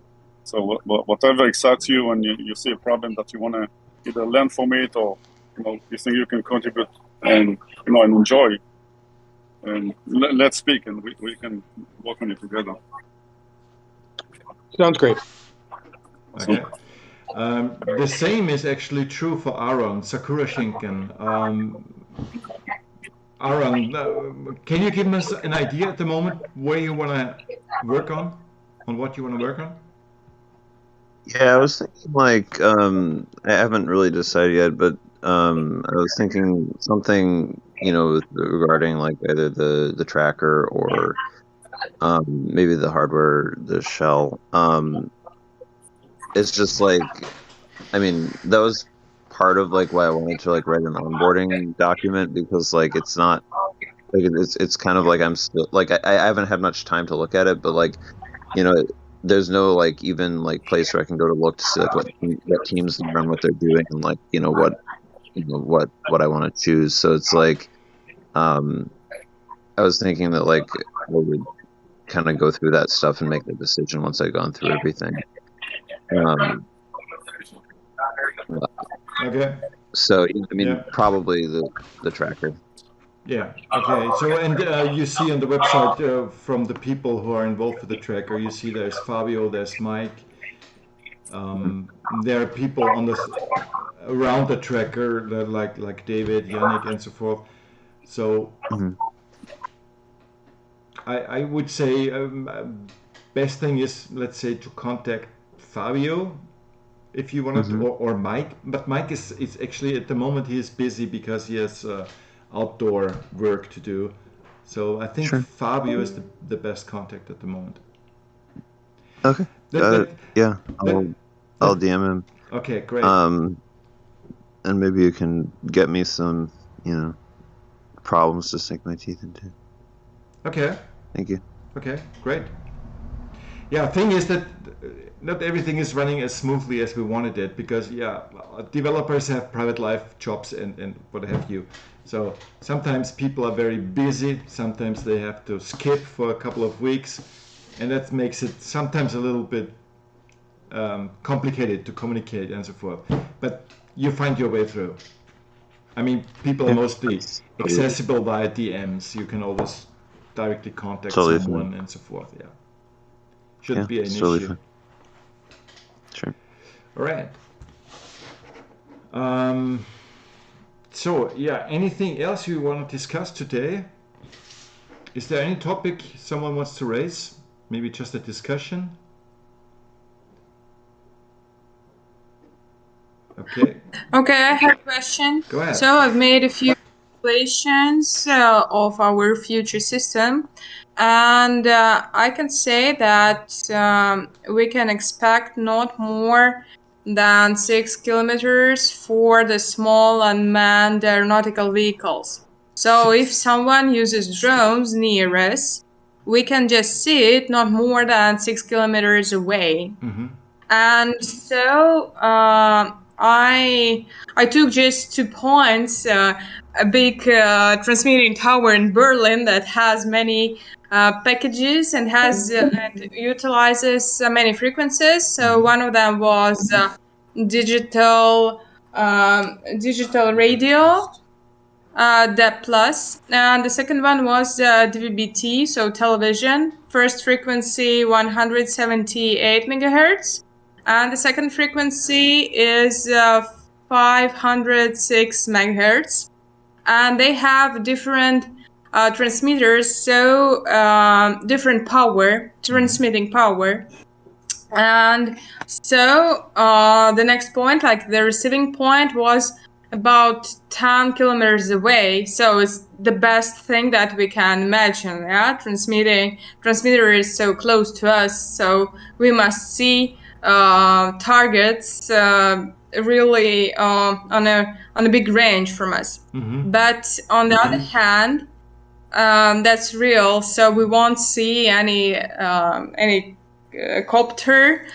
So whatever excites you and you see a problem that you want to either learn from it or you think you can contribute and and enjoy, and let's speak and we can work on it together. Sounds great. Okay. The same is actually true for Aaron Sakura Shinken. Aaron, can you give us an idea at the moment where you want to work on what you want to work on? Yeah, I was thinking I haven't really decided yet, but I was thinking something, regarding like either the tracker or maybe the hardware, the shell. It's just that was part of like why I wanted to like write an onboarding document, because like it's not like it's kind of like I'm still like I haven't had much time to look at it, but like there's no like even like place where I can go to look to see like what teams are and what they're doing and like what I want to choose. So it's like I was thinking that like I would kind of go through that stuff and make the decision once I've gone through everything. Okay. So probably the tracker. Yeah. Okay. So and you see on the website from the people who are involved with the tracker, you see there's Fabio, there's Mike. There are people on around the tracker like David, Jannik, and so forth. So I would say best thing is, let's say, to contact Fabio if you want to, or Mike. But Mike is actually at the moment he is busy because he has outdoor work to do. So I think Fabio is the best contact at the moment. Okay. Yeah, I'll DM him. Okay, great. And maybe you can get me some, problems to sink my teeth into. Okay. Thank you. Okay, great. Yeah, thing is that not everything is running as smoothly as we wanted it, because developers have private life, jobs, and what have you. So sometimes people are very busy, sometimes they have to skip for a couple of weeks, and that makes it sometimes a little bit complicated to communicate and so forth. But you find your way through. I mean, people are mostly accessible via DMs. You can always directly contact someone and so forth. Yeah, shouldn't be an issue. Fine. Sure. All right. So anything else you want to discuss today? Is there any topic someone wants to raise? Maybe just a discussion? Okay. Okay, I have a question. Go ahead. So I've made a few calculations of our future system, and I can say that we can expect not more than 6 kilometers for the small unmanned aeronautical vehicles. So if someone uses drones near us, we can just see it not more than 6 kilometers away. And so I took just 2 points, a big transmitting tower in Berlin that has many packages and and utilizes many frequencies. So one of them was digital radio, DAB+, and the second one was DVB-T, so television. First frequency 178 megahertz. And the second frequency is 506 megahertz. And they have different transmitters, so different power, transmitting power. And so the next point, like the receiving point, was about 10 kilometers away. So it's the best thing that we can imagine. Yeah, transmitter is so close to us, so we must see targets really on a big range from us. But on the other hand, that's real. So we won't see any copter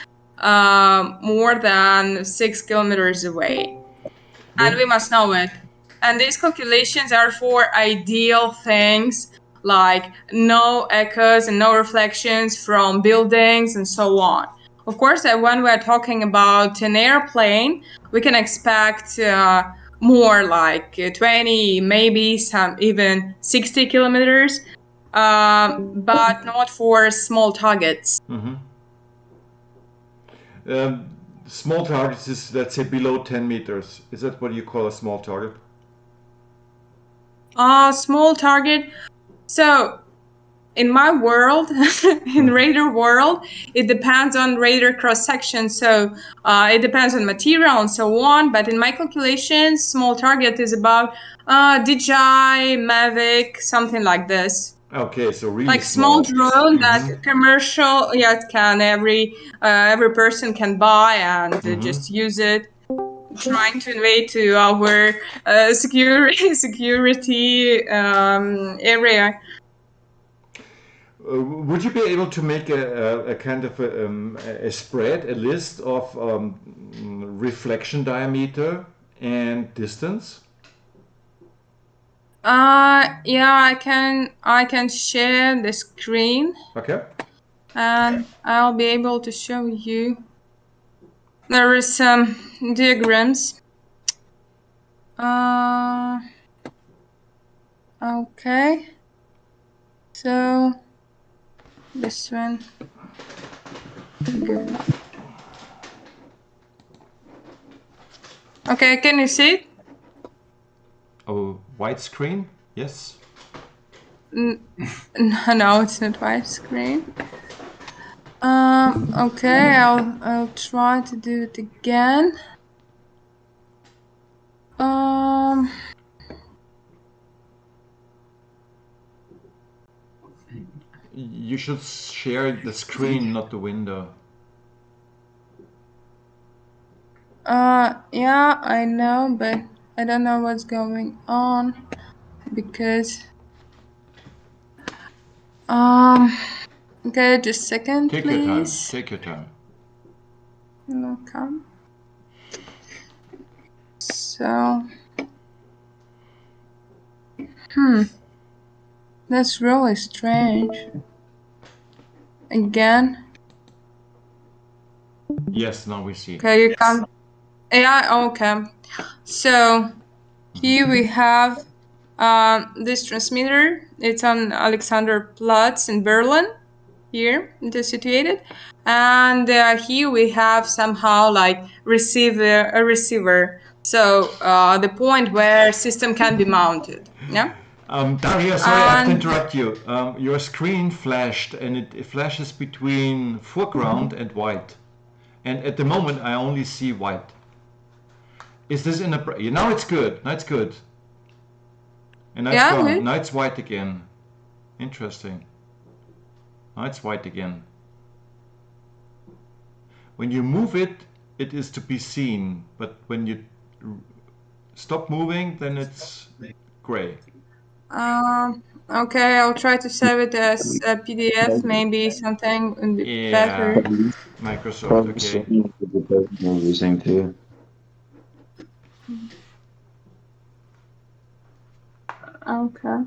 more than 6 kilometers away, and we must know it. And these calculations are for ideal things like no echoes and no reflections from buildings and so on. Of course, when we're talking about an airplane, we can expect more like 20, maybe some even 60 kilometers, but not for small targets. Small targets is, let's say, below 10 meters. Is that what you call a small target? Small target. So in my world, in radar world, it depends on radar cross section. So it depends on material and so on. But in my calculations, small target is about DJI, Mavic, something like this. Okay, so really like small drone that commercial, it can every person can buy and just use it. Trying to invade to our security area. Would you be able to make a kind of a spread, a list of reflection diameter and distance? Yeah, I can share the screen. Okay. And I'll be able to show you. There is some diagrams. Okay. So this one. Good. Okay, can you see it? Oh, widescreen? Yes. No, it's not widescreen. Okay, I'll try to do it again. You should share the screen, not the window. Yeah, I know, but I don't know what's going on because okay, just a second, Take please. your time. Take your time. Okay. So, that's really strange. Again. Yes, now we see. Okay, you can. Yeah, okay. So here we have this transmitter. It's on Alexanderplatz in Berlin. Here it is situated, and here we have somehow like a receiver. So the point where system can be mounted. Yeah. Daria, sorry, I have to interrupt you. Your screen flashed, and it flashes between foreground and white. And at the moment, I only see white. Is this in a... Now it's good. Now it's good. And now it's gone. Good. Now it's white again. Interesting. Now it's white again. When you move it, it is to be seen. But when you stop moving, then it's gray. Okay, I'll try to save it as a PDF, maybe something better. Microsoft, okay. I'm using too. Okay.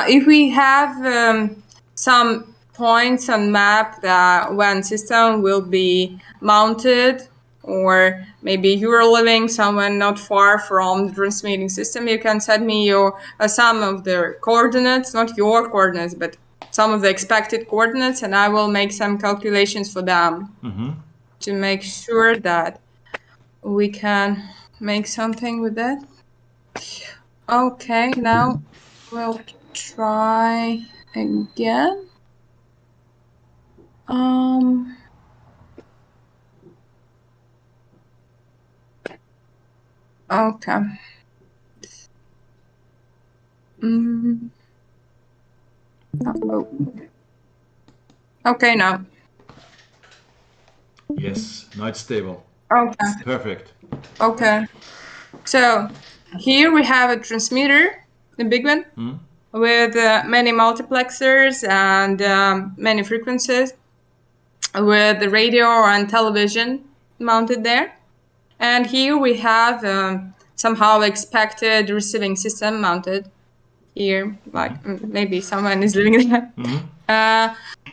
If we have some points on map that when system will be mounted, or maybe you are living somewhere not far from the transmitting system, you can send me your some of the coordinates, not your coordinates, but some of the expected coordinates, and I will make some calculations for them to make sure that we can make something with that. Okay, now we'll try again. Okay. Okay, now. Yes, now it's stable. Okay. Perfect. Okay. So here we have a transmitter, the big one, with many multiplexers and many frequencies, with the radio and television mounted there. And here we have somehow expected receiving system mounted here, like maybe someone is living there.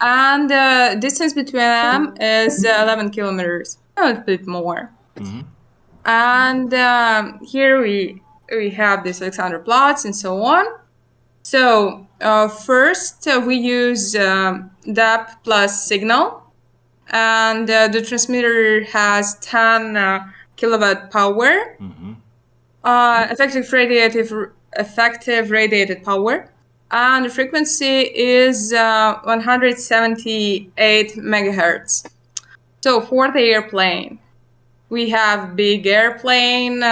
And the distance between them is 11 kilometers, a bit more. And here we have this Alexander plots and so on. So first we use DAP plus signal, and the transmitter has 10 kilowatt power, effective radiated power, and the frequency is 178 megahertz. So for the airplane, we have big airplane,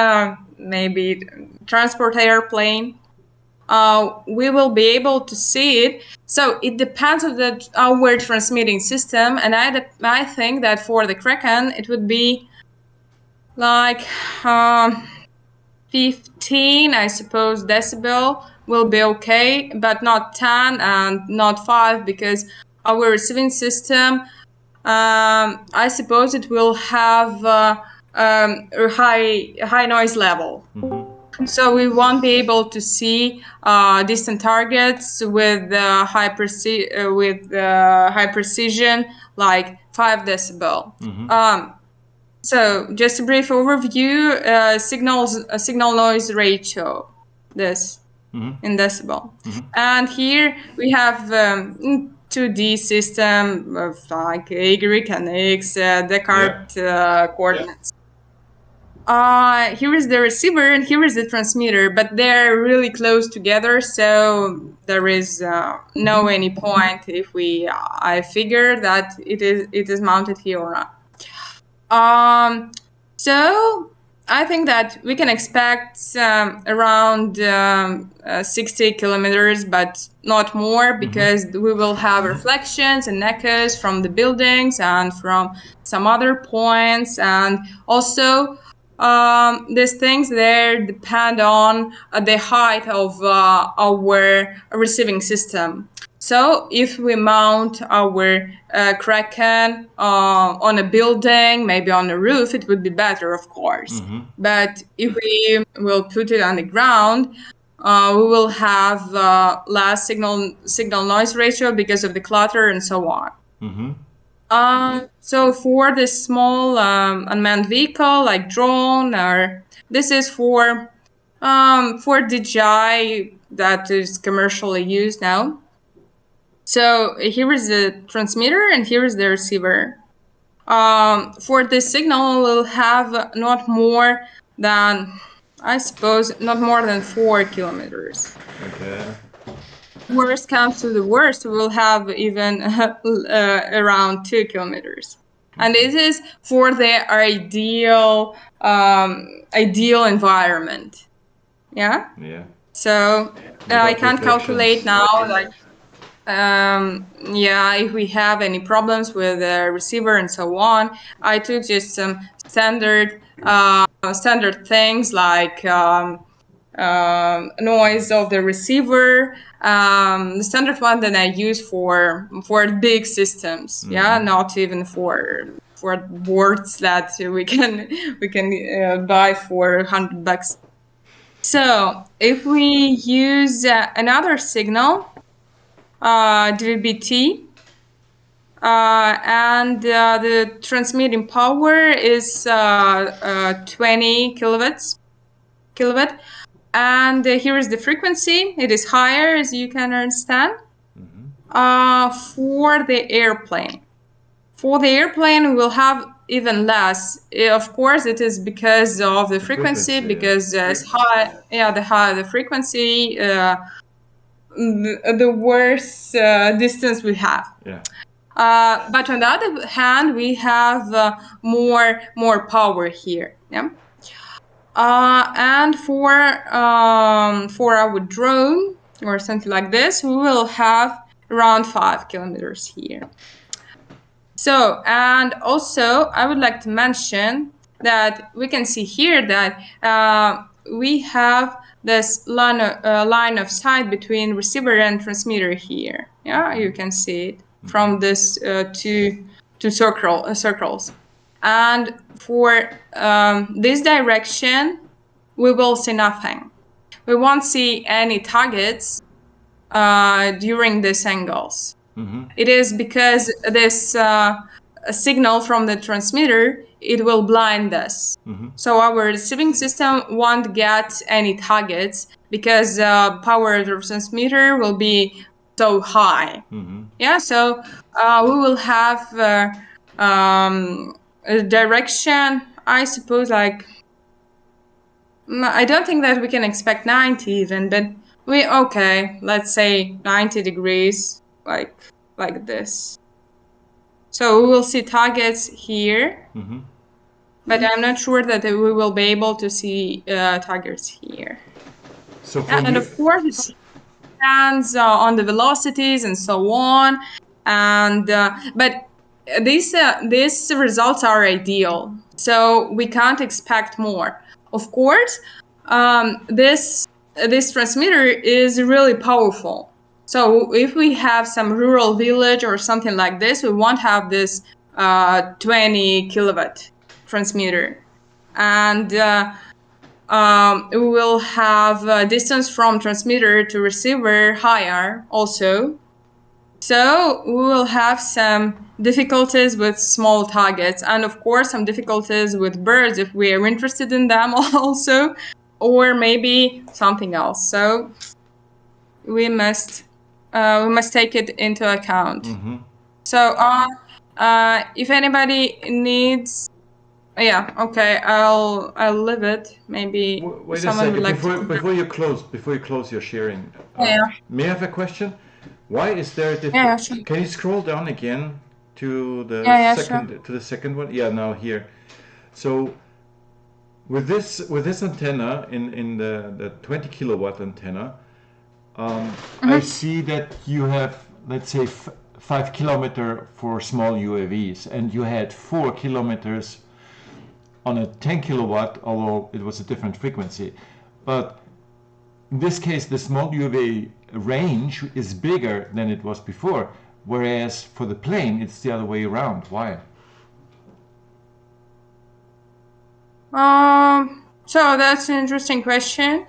maybe transport airplane. We will be able to see it. So it depends on our transmitting system, and I think that for the Kraken it would be like 15, I suppose, decibel will be okay, but not 10 and not 5, because our receiving system, I suppose it will have a high noise level. So we won't be able to see distant targets with high precision, like 5 decibel. So just a brief overview: signal noise ratio, this in decibel. And here we have 2D system of like Y and X Descartes coordinates. Here is the receiver and here is the transmitter, but they're really close together, so there is no any point if I figure that it is mounted here or not. So I think that we can expect around 60 kilometers, but not more, because we will have reflections and echoes from the buildings and from some other points, and also these things there depend on the height of our receiving system. So if we mount our Kraken on a building, maybe on a roof, it would be better, of course. But if we will put it on the ground, we will have less signal noise ratio because of the clutter and so on. So for this small unmanned vehicle like drone, or this is for DJI that is commercially used now. So here is the transmitter and here is the receiver. For this signal, we'll have not more than, I suppose, not more than 4 kilometers. Okay. Worst comes to the worst, we will have even around 2 kilometers. And this is for the ideal environment. Yeah. So I can't calculate now, like, if we have any problems with the receiver and so on. I took just some standard things like noise of the receiver, the standard one that I use for big systems. Not even for boards that we can buy for $100. So if we use another signal, DVB-T, and the transmitting power is 20 kilowatt, and here is the frequency. It is higher, as you can understand. For the airplane, we will have even less. Of course, it is because of the frequency, because it's high. The higher the frequency, the worse distance we have. But on the other hand, we have more power here. And for our drone or something like this, we will have around 5 kilometers here. So, and also I would like to mention that we can see here that we have this line of sight between receiver and transmitter here. You can see it from this two circles. And for this direction, we will see nothing. We won't see any targets during these angles. It is because this signal from the transmitter, it will blind us. So our receiving system won't get any targets because power of the transmitter will be so high. Yeah, so we will have a direction, I suppose, like, I don't think that we can expect 90 even, but let's say 90 degrees, like this. So we will see targets here, but I'm not sure that we will be able to see targets here. So and of course, it depends on the velocities and so on. And but these results are ideal, so we can't expect more. Of course, this transmitter is really powerful. So if we have some rural village or something like this, we won't have this 20 kilowatt transmitter, and we will have distance from transmitter to receiver higher also. So we will have some difficulties with small targets, and of course some difficulties with birds if we are interested in them also, or maybe something else. So we must take it into account. So if anybody needs, I'll leave it. Maybe wait someone a second would like before you close your sharing. May I have a question? Why is there a difference? Sure. Can you scroll down again to the second one? Yeah, now here. So with this antenna in the 20 kilowatt antenna, I see that you have, let's say, 5 kilometer for small UAVs, and you had 4 kilometers on a 10 kilowatt, although it was a different frequency. But in this case, the small UAV range is bigger than it was before, whereas for the plane, it's the other way around. Why? So that's an interesting question,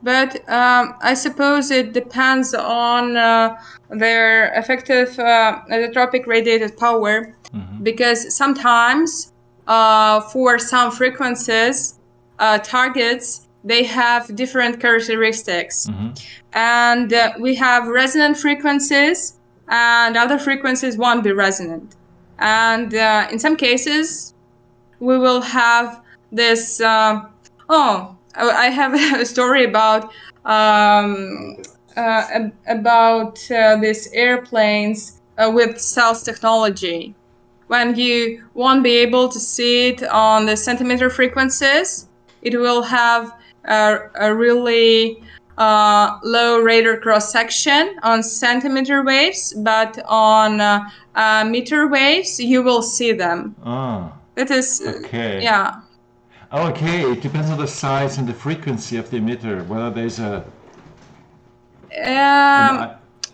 but I suppose it depends on their effective isotropic radiated power, because sometimes for some frequencies, targets, they have different characteristics. And we have resonant frequencies, and other frequencies won't be resonant. And in some cases, we will have this. I have a story about these airplanes with stealth technology. When you won't be able to see it on the centimeter frequencies, it will have a really low radar cross section on centimeter waves, but on meter waves, you will see them. That is, okay. Yeah. Okay, it depends on the size and the frequency of the emitter, whether there's a...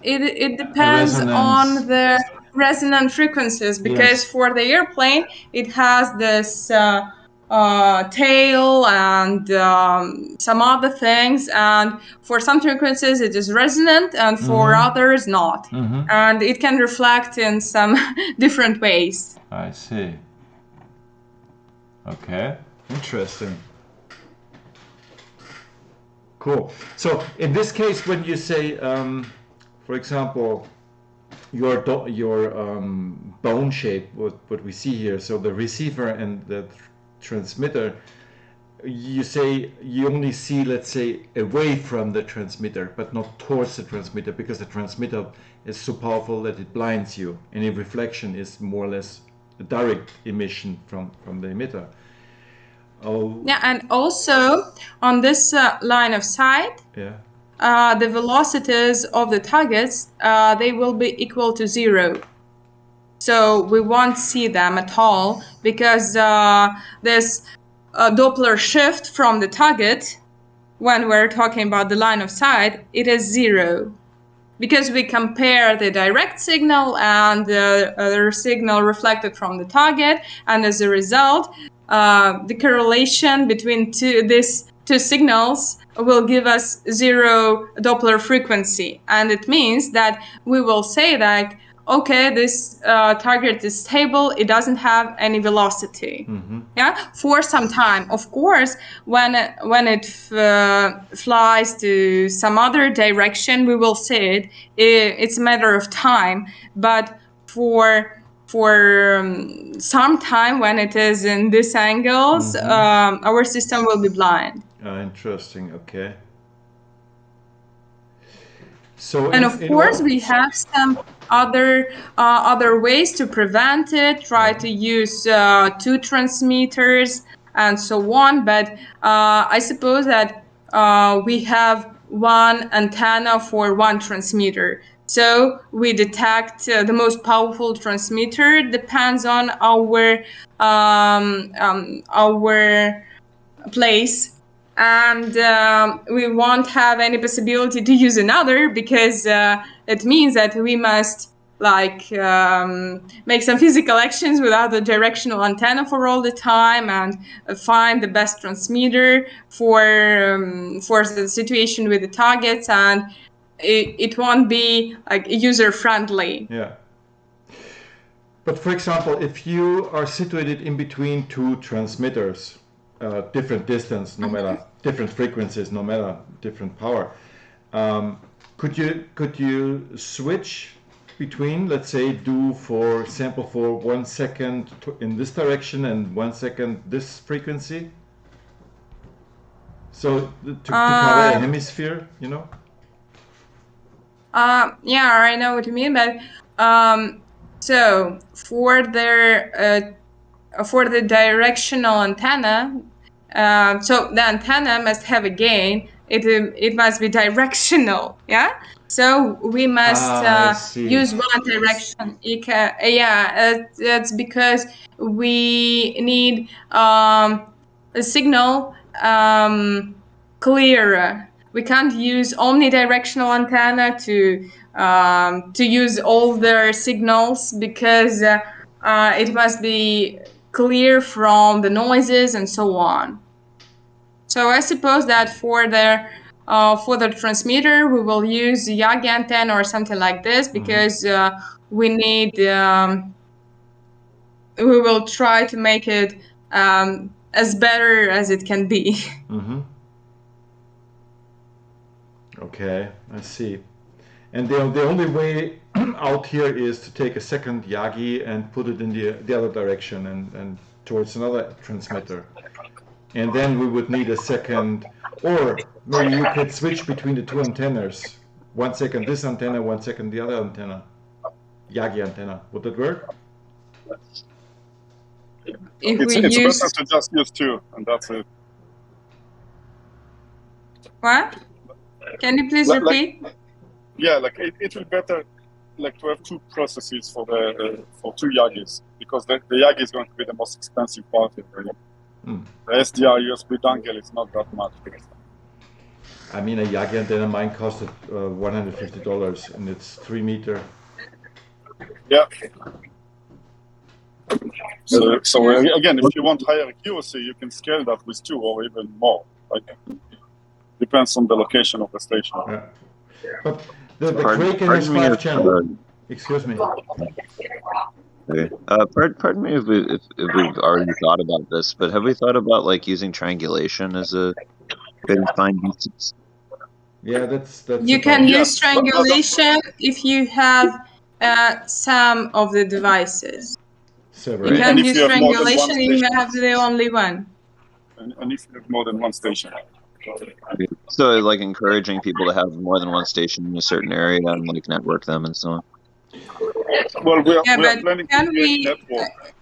It depends on the resonant frequencies, because for the airplane, it has this tail and some other things, and for some frequencies it is resonant, and for others not. And it can reflect in some different ways. I see. Okay, interesting. Cool. So in this case, when you say, for example, your bone shape, what we see here, so the receiver and the transmitter, you say you only see, let's say, away from the transmitter, but not towards the transmitter, because the transmitter is so powerful that it blinds you. Any reflection is more or less a direct emission from the emitter. Yeah, and also on this line of sight, the velocities of the targets, they will be equal to 0. So we won't see them at all, because this Doppler shift from the target, when we're talking about the line of sight, it is 0. Because we compare the direct signal and the signal reflected from the target, and as a result, the correlation between these two signals will give us 0 Doppler frequency. And it means that we will say that, okay, this target is stable, it doesn't have any velocity. Yeah, for some time. Of course, when it flies to some other direction, we will see it. It's a matter of time. But for some time, when it is in these angles, our system will be blind. Interesting. Okay. So and of course, we have some other ways to prevent it. Try to use 2 transmitters and so on. But I suppose that we have 1 antenna for 1 transmitter. So we detect the most powerful transmitter. Depends on our place. And we won't have any possibility to use another, because it means that we must make some physical actions without the directional antenna for all the time, and find the best transmitter for the situation with the targets, and it won't be user friendly. Yeah. But for example, if you are situated in between 2 transmitters, different distance, no matter different frequencies, no matter different power, could you switch between, let's say, sample for 1 second in this direction and 1 second this frequency? So to cover a hemisphere, you know? Yeah, I know what you mean, but so for the directional antenna, so the antenna must have a gain. It must be directional, yeah. So we must use 1 direction. That's because we need a signal clearer. We can't use omnidirectional antenna to use all their signals, because it must be clear from the noises and so on. So I suppose that for the transmitter, we will use the Yagi antenna or something like this, because we need we will try to make it as better as it can be. Okay, I see. And the only way out here is to take a second Yagi and put it in the other direction and towards another transmitter. And then we would need a second, or maybe you could switch between the 2 antennas. 1 second this antenna, 1 second the other antenna. Yagi antenna. Would that work? It's better to just use 2, and that's it. What? Can you please repeat? Yeah, it will better to have 2 processes for 2 Yagis, because the Yagi is going to be the most expensive part of it. The SDR USB dongle is not that much. I mean, a Yagi antenna, mine costed $150, and it's 3 meter. Yeah. So again, if you want higher accuracy, you can scale that with 2 or even more. Depends on the location of the station. Yeah. But the Kraken is 5 channel. Excuse me. Okay. Pardon me if we've already thought about this, but have we thought about using triangulation as a way to find beats? Yeah, that's. You can use triangulation if you have some of the devices. Several. You can use triangulation if you have the only one. And if you have more than 1 station. So, encouraging people to have more than 1 station in a certain area and network them and so on. Well, we are planning to create network.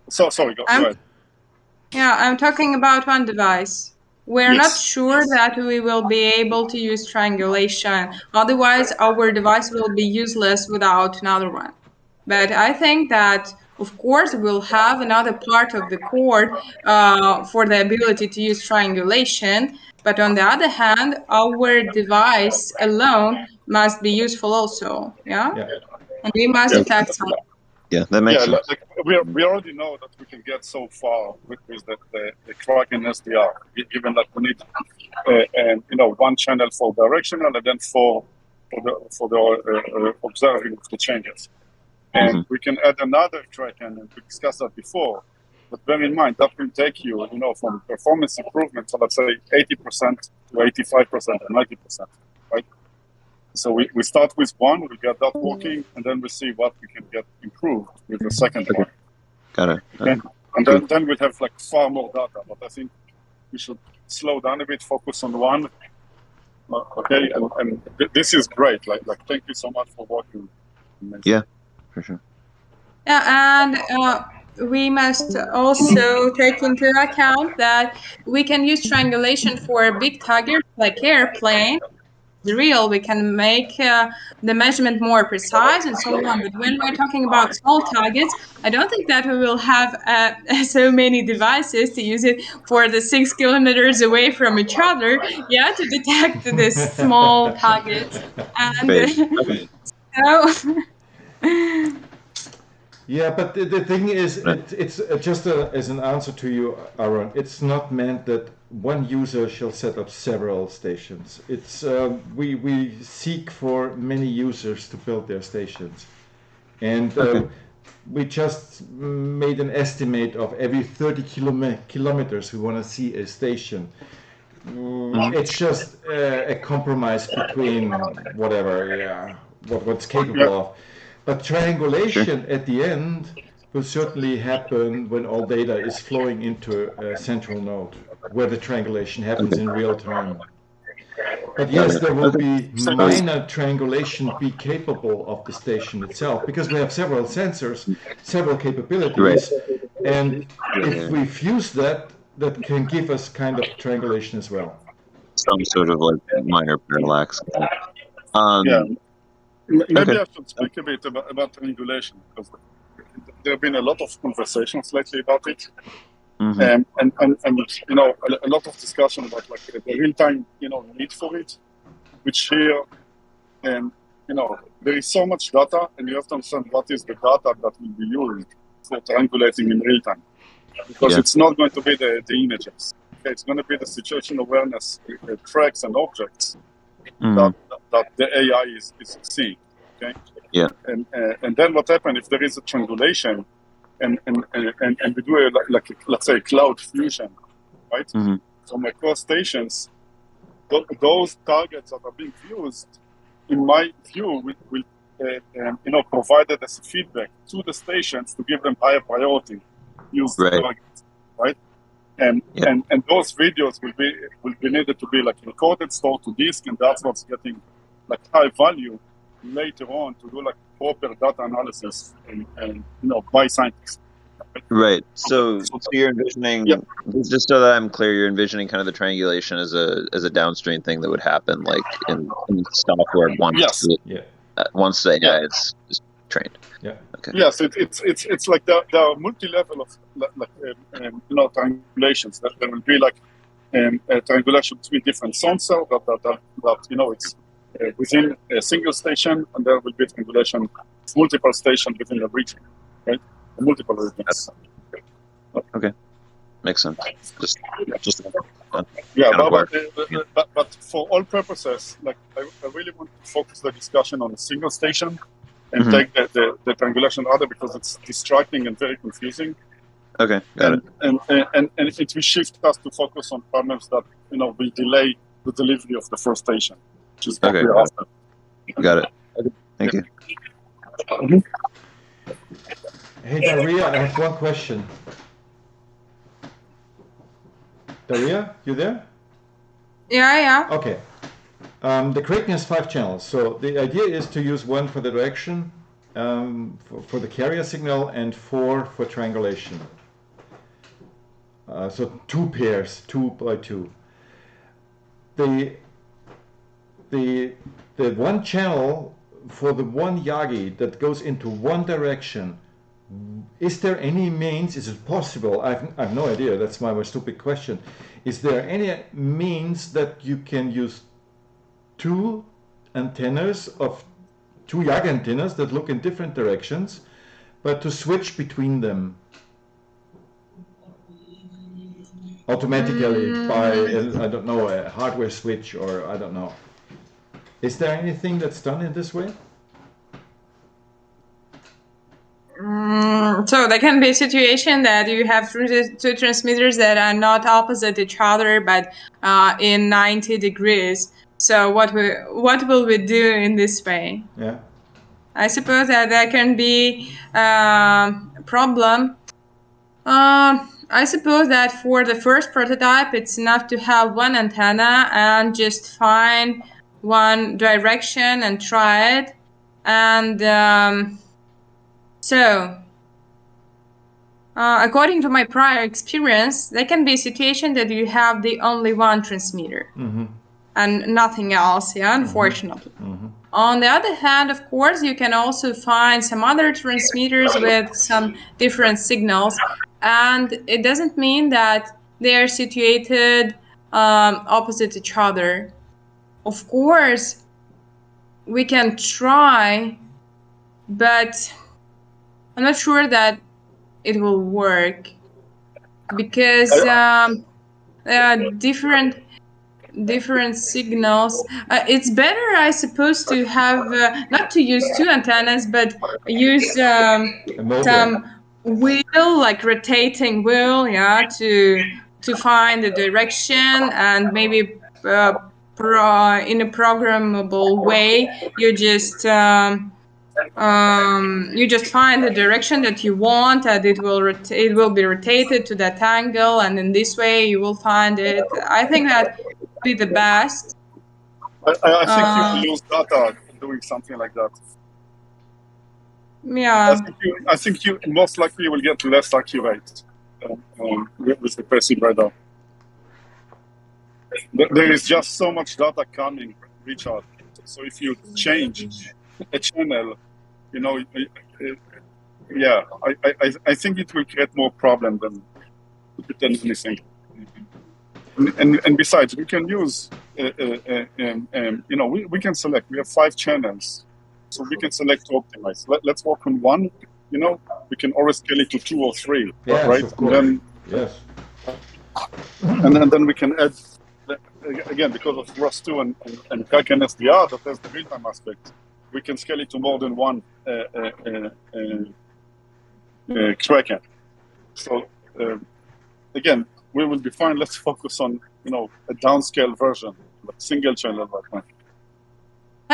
Sorry, go ahead. Yeah, I'm talking about 1 device. We're not sure that we will be able to use triangulation. Otherwise, our device will be useless without another one. But I think that, of course, we'll have another part of the cord for the ability to use triangulation. But on the other hand, our device alone must be useful also. Yeah? And we must detect some. Yeah, that makes sense. Like we already know that we can get so far with the Kraken SDR, given that we need one channel for directional and then for the observing of the changes. And we can add another Kraken, and we discussed that before. But bear in mind that will take you, from performance improvement, so let's say 80% to 85% and 90%, right? So we start with one, we get that working, and then we see what we can get improved with the second one. Got it. Okay? And then we'll have like far more data. But I think we should slow down a bit, focus on one. Okay, and this is great. Like thank you so much for working. Yeah, for sure. Yeah, and we must also take into account that we can use triangulation for big targets like airplane. Real, we can make the measurement more precise and so on. But when we're talking about small targets, I don't think that we will have so many devices to use it for the 6 kilometers away from each other, to detect the small targets. And so. Yeah, but the thing is, it's just as an answer to you, Aaron. It's not meant that one user shall set up several stations. It's we seek for many users to build their stations, and we just made an estimate of every 30 kilometers we want to see a station. It's just a compromise between whatever, what's capable of. But triangulation at the end will certainly happen when all data is flowing into a central node, where the triangulation happens in real time. But yes, there will be minor triangulation be capable of the station itself, because we have several sensors, several capabilities, and if we fuse that can give us kind of triangulation as well. Some sort of like minor parallax. Maybe I should speak a bit about triangulation, because there have been a lot of conversations lately about it, and a lot of discussion about like the real-time need for it, which here there is so much data, and you have to understand what is the data that will be used for triangulating in real time, because it's not going to be the images. Okay, it's going to be the situation awareness, the tracks and objects that the AI is seeing. Okay. Yeah. And then what happens if there is a triangulation, and we do let's say cloud fusion, right? From across stations, those targets that are being fused, in my view, will provided as feedback to the stations to give them higher priority. Use the targets, right? And those videos will be needed to be like recorded, stored to disk, and that's what's getting like high value later on to do like proper data analysis and by scientists. Right. So you're envisioning, just so that I'm clear, you're envisioning kind of the triangulation as a downstream thing that would happen like in software once the AI is trained. Yeah. Okay. Yes, it's like there are multi-level of triangulations. That there will be like a triangulation between different sensors that it's within a single station, and there will be triangulation multiple stations within a region, right? Multiple regions. Okay, makes sense. Just but for all purposes, like I really want to focus the discussion on a single station and take the triangulation other, because it's distracting and very confusing. Okay, got it. And it will shift us to focus on problems that will delay the delivery of the first station, which is what we're after. Got it. Thank you. Hey Daria, I have one question. Daria, you there? Yeah. Okay. The Kraken has 5 channels, so the idea is to use one for the direction, for the carrier signal, and 4 for triangulation. So 2 pairs, 2 by 2. The one channel for the one Yagi that goes into one direction, is there any means, is it possible, I have no idea, that's my stupid question, is there any means that you can use 2 antennas of 2 Yagi antennas that look in different directions, But to switch between them automatically by, I don't know, a hardware switch, or I don't know. Is there anything that's done in this way? So there can be a situation that you have two transmitters that are not opposite each other, but in 90 degrees. So what will we do in this way? Yeah. I suppose that there can be a problem. I suppose that for the first prototype, it's enough to have one antenna and just find one direction and try it. And according to my prior experience, there can be a situation that you have the only one transmitter and nothing else, unfortunately. On the other hand, of course, you can also find some other transmitters with some different signals, and it doesn't mean that they are situated opposite each other. Of course, we can try, but I'm not sure that it will work because different signals. It's better, I suppose, to have not to use two antennas, but use some wheel, like rotating wheel, to find the direction, and maybe in a programmable way, you just find the direction that you want, and it will be rotated to that angle, and in this way you will find it. I think that would be the best. I think you will lose data doing something like that. Yeah. I think you most likely will get less accurate with the passive radar. There is just so much data coming, Richard. So if you change a channel, I think it will create more problem than anything. And besides, we can use, we can select. We have 5 channels, so we can select to optimize. Let's work on one. We can always scale it to 2 or 3, yes, right? Of course. And then, yes. And then we can add, again, because of ROS 2 and Kraken SDR, that has the real-time aspect, we can scale it to more than one Kraken. So again, we will be fine. Let's focus on a downscale version, like single channel right now.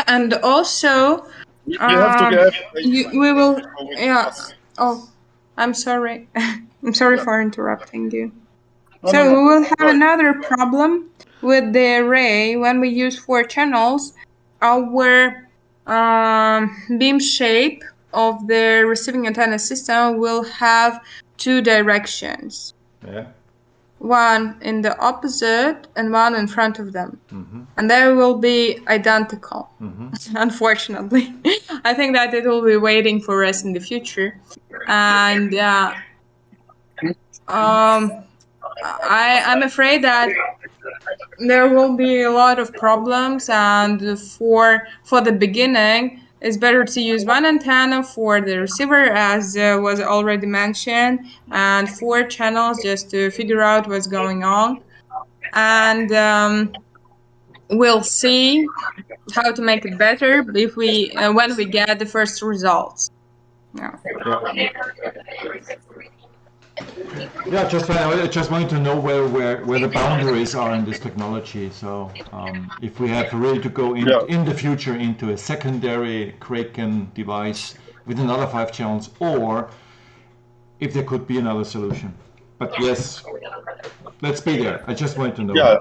And also, we have to get. We will. Yeah. Oh, I'm sorry. I'm sorry for interrupting you. So we will have another problem with the array when we use 4 channels. Our beam shape of the receiving antenna system will have 2 directions. Yeah. One in the opposite and one in front of them. And they will be identical, unfortunately. I think that it will be waiting for us in the future. And I'm afraid that there will be a lot of problems, and for the beginning, it's better to use one antenna for the receiver, as was already mentioned, and 4 channels just to figure out what's going on. And we'll see how to make it better if when we get the first results. Yeah. Yeah, I just wanted to know where the boundaries are in this technology. So if we have really to go in the future into a secondary Kraken device with another 5 channels, or if there could be another solution. But yes, let's be there. I just wanted to know. Yeah,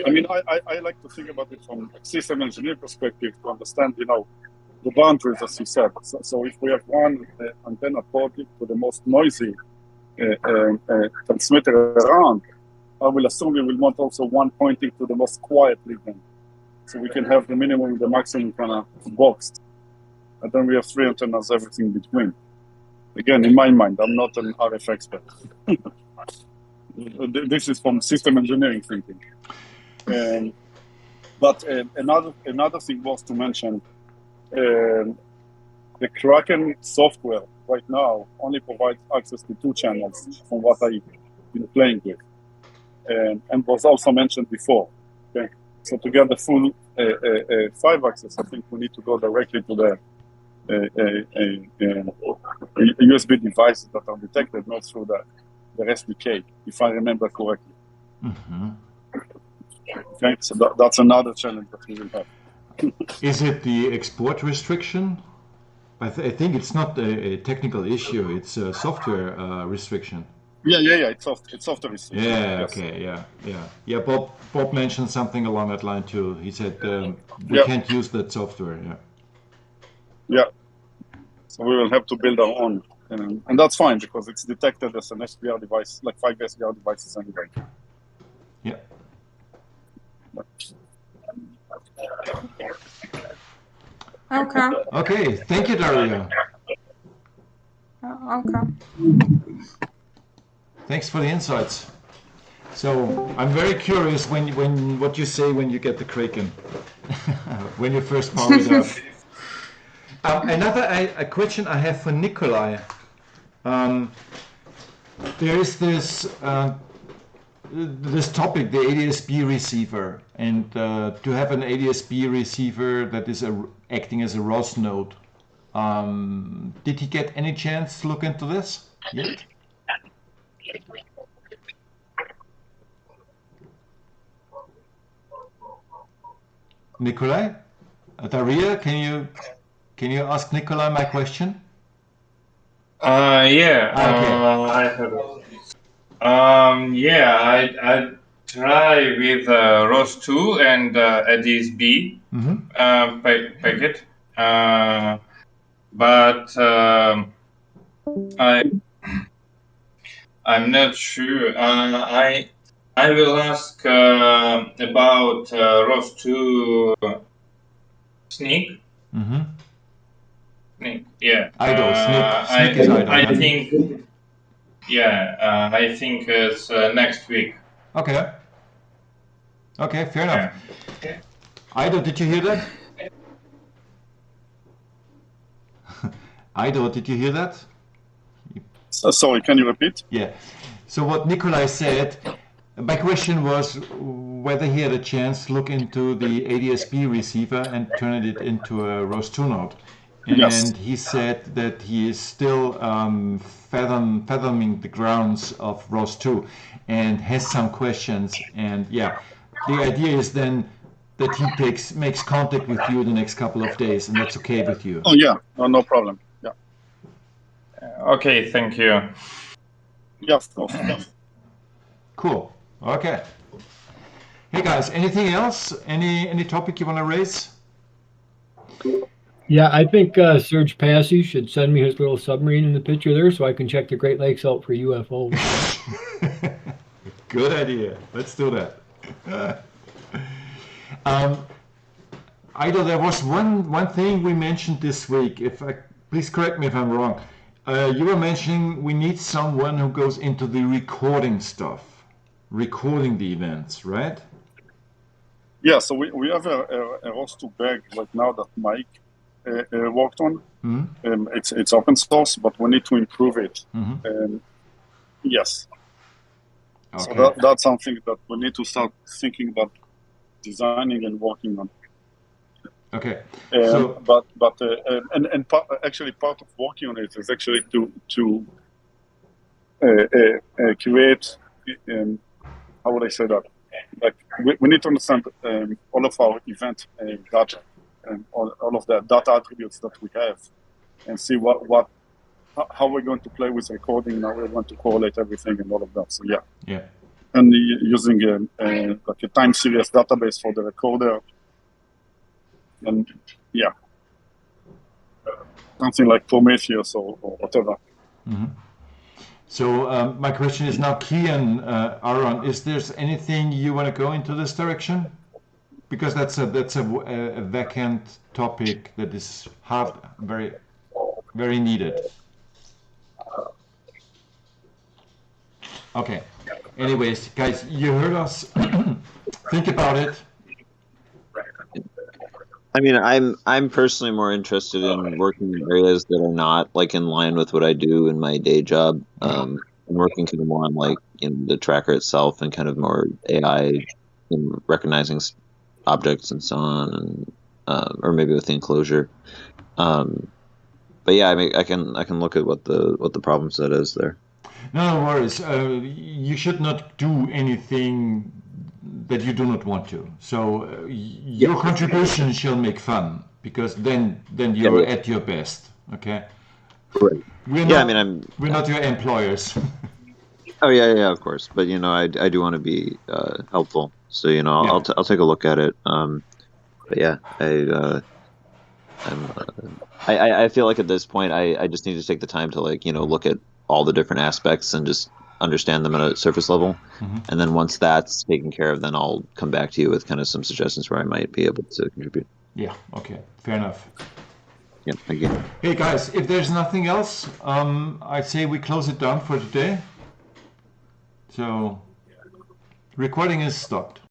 I mean, I like to think about it from a system engineer perspective to understand, the boundaries, as you said. So if we have one antenna ported to the most noisy transmitter around, I will assume we will want also one pointing to the most quiet region, so we can have the minimum and the maximum kind of boxed. And then we have 3 antennas, everything between. Again, in my mind, I'm not an RF expert. This is from system engineering thinking. But another thing was to mention the Kraken software right now only provides access to 2 channels from what I've been playing with, and was also mentioned before. Okay, so to get the full 5 access, I think we need to go directly to the USB devices that are detected, not through the SDK, if I remember correctly. Mm-hmm. Okay, so that's another challenge that we will have. Is it the export restriction? I think it's not a technical issue, it's a software restriction. Yeah, it's software restriction. Yeah, yes. okay, yeah. Bob mentioned something along that line too. He said we can't use that software. Yeah. So we will have to build our own, and that's fine because it's detected as an SDR device, like 5 SDR devices anyway. Yeah. Okay. Thank you, Daria. Okay. Thanks for the insights. So I'm very curious when what you say when you get the Kraken, when you first power it up. A question I have for Nikolaj. There is this topic, the ADSB receiver, and to have an ADSB receiver that is acting as a ROS node. Did he get any chance to look into this yet? Nikolaj? Daria, can you ask Nikolaj my question? Yeah. Okay. I have. I try with ROS 2 and ADSB packet, but I'm not sure. I will ask about ROS 2 sneak. Sneak, yeah. Idle. Sneak is idle. I think. Yeah, I think it's next week. Okay. Okay, fair enough. Yeah. Ido, did you hear that? Ido, did you hear that? Sorry, can you repeat? Yeah. So what Nikolaj said, my question was whether he had a chance to look into the ADSB receiver and turn it into a ROS 2 node. And yes. He said that he is still fathoming the grounds of ROS 2 and has some questions. And yeah, the idea is then that he makes contact with you the next couple of days, and that's okay with you. Oh yeah, no problem. Yeah. Okay, thank you. Yeah, of course. Cool. Okay. Hey guys, anything else? Any topic you want to raise? Yeah, I think Serge Passy should send me his little submarine in the picture there so I can check the Great Lakes out for UFOs. Good idea. Let's do that. Ido, there was one thing we mentioned this week. Please correct me if I'm wrong. You were mentioning we need someone who goes into the recording stuff, recording the events, right? Yeah, so we have a ROS 2 bag right now that Mike worked on. It's open source, but we need to improve it. Yes. Okay. So that's something that we need to start thinking about designing and working on. Okay. Actually part of working on it is actually to create. How would I say that? Like we need to understand all of our event data and all of the data attributes that we have, and see how we're going to play with recording, how we're going to correlate everything and all of that. So yeah. And using like a time series database for the recorder, and something like Prometheus or whatever. So my question is now, Kian, Aaron, is there anything you want to go into this direction? Because that's a backend topic that is hard, very, very needed. Okay. Anyways, guys, you heard us. Think about it. I mean, I'm personally more interested in working in areas that are not like in line with what I do in my day job. I'm working kind of more on like the tracker itself and kind of more AI in recognizing objects and so on, and or maybe with the enclosure. But yeah, I mean, I can look at what the problem set is there. No worries. You should not do anything that you do not want to. So your contribution shall make fun, because then you're at your best. Okay. Right. We're not your employers. Oh yeah, of course. But I do want to be helpful. So I'll take a look at it. But yeah, I feel like at this point I just need to take the time to look at all the different aspects and just understand them at a surface level. And then once that's taken care of, then I'll come back to you with kind of some suggestions where I might be able to contribute. Yeah, okay, fair enough. Yeah, thank you. Hey guys, if there's nothing else, I'd say we close it down for today. So recording is stopped.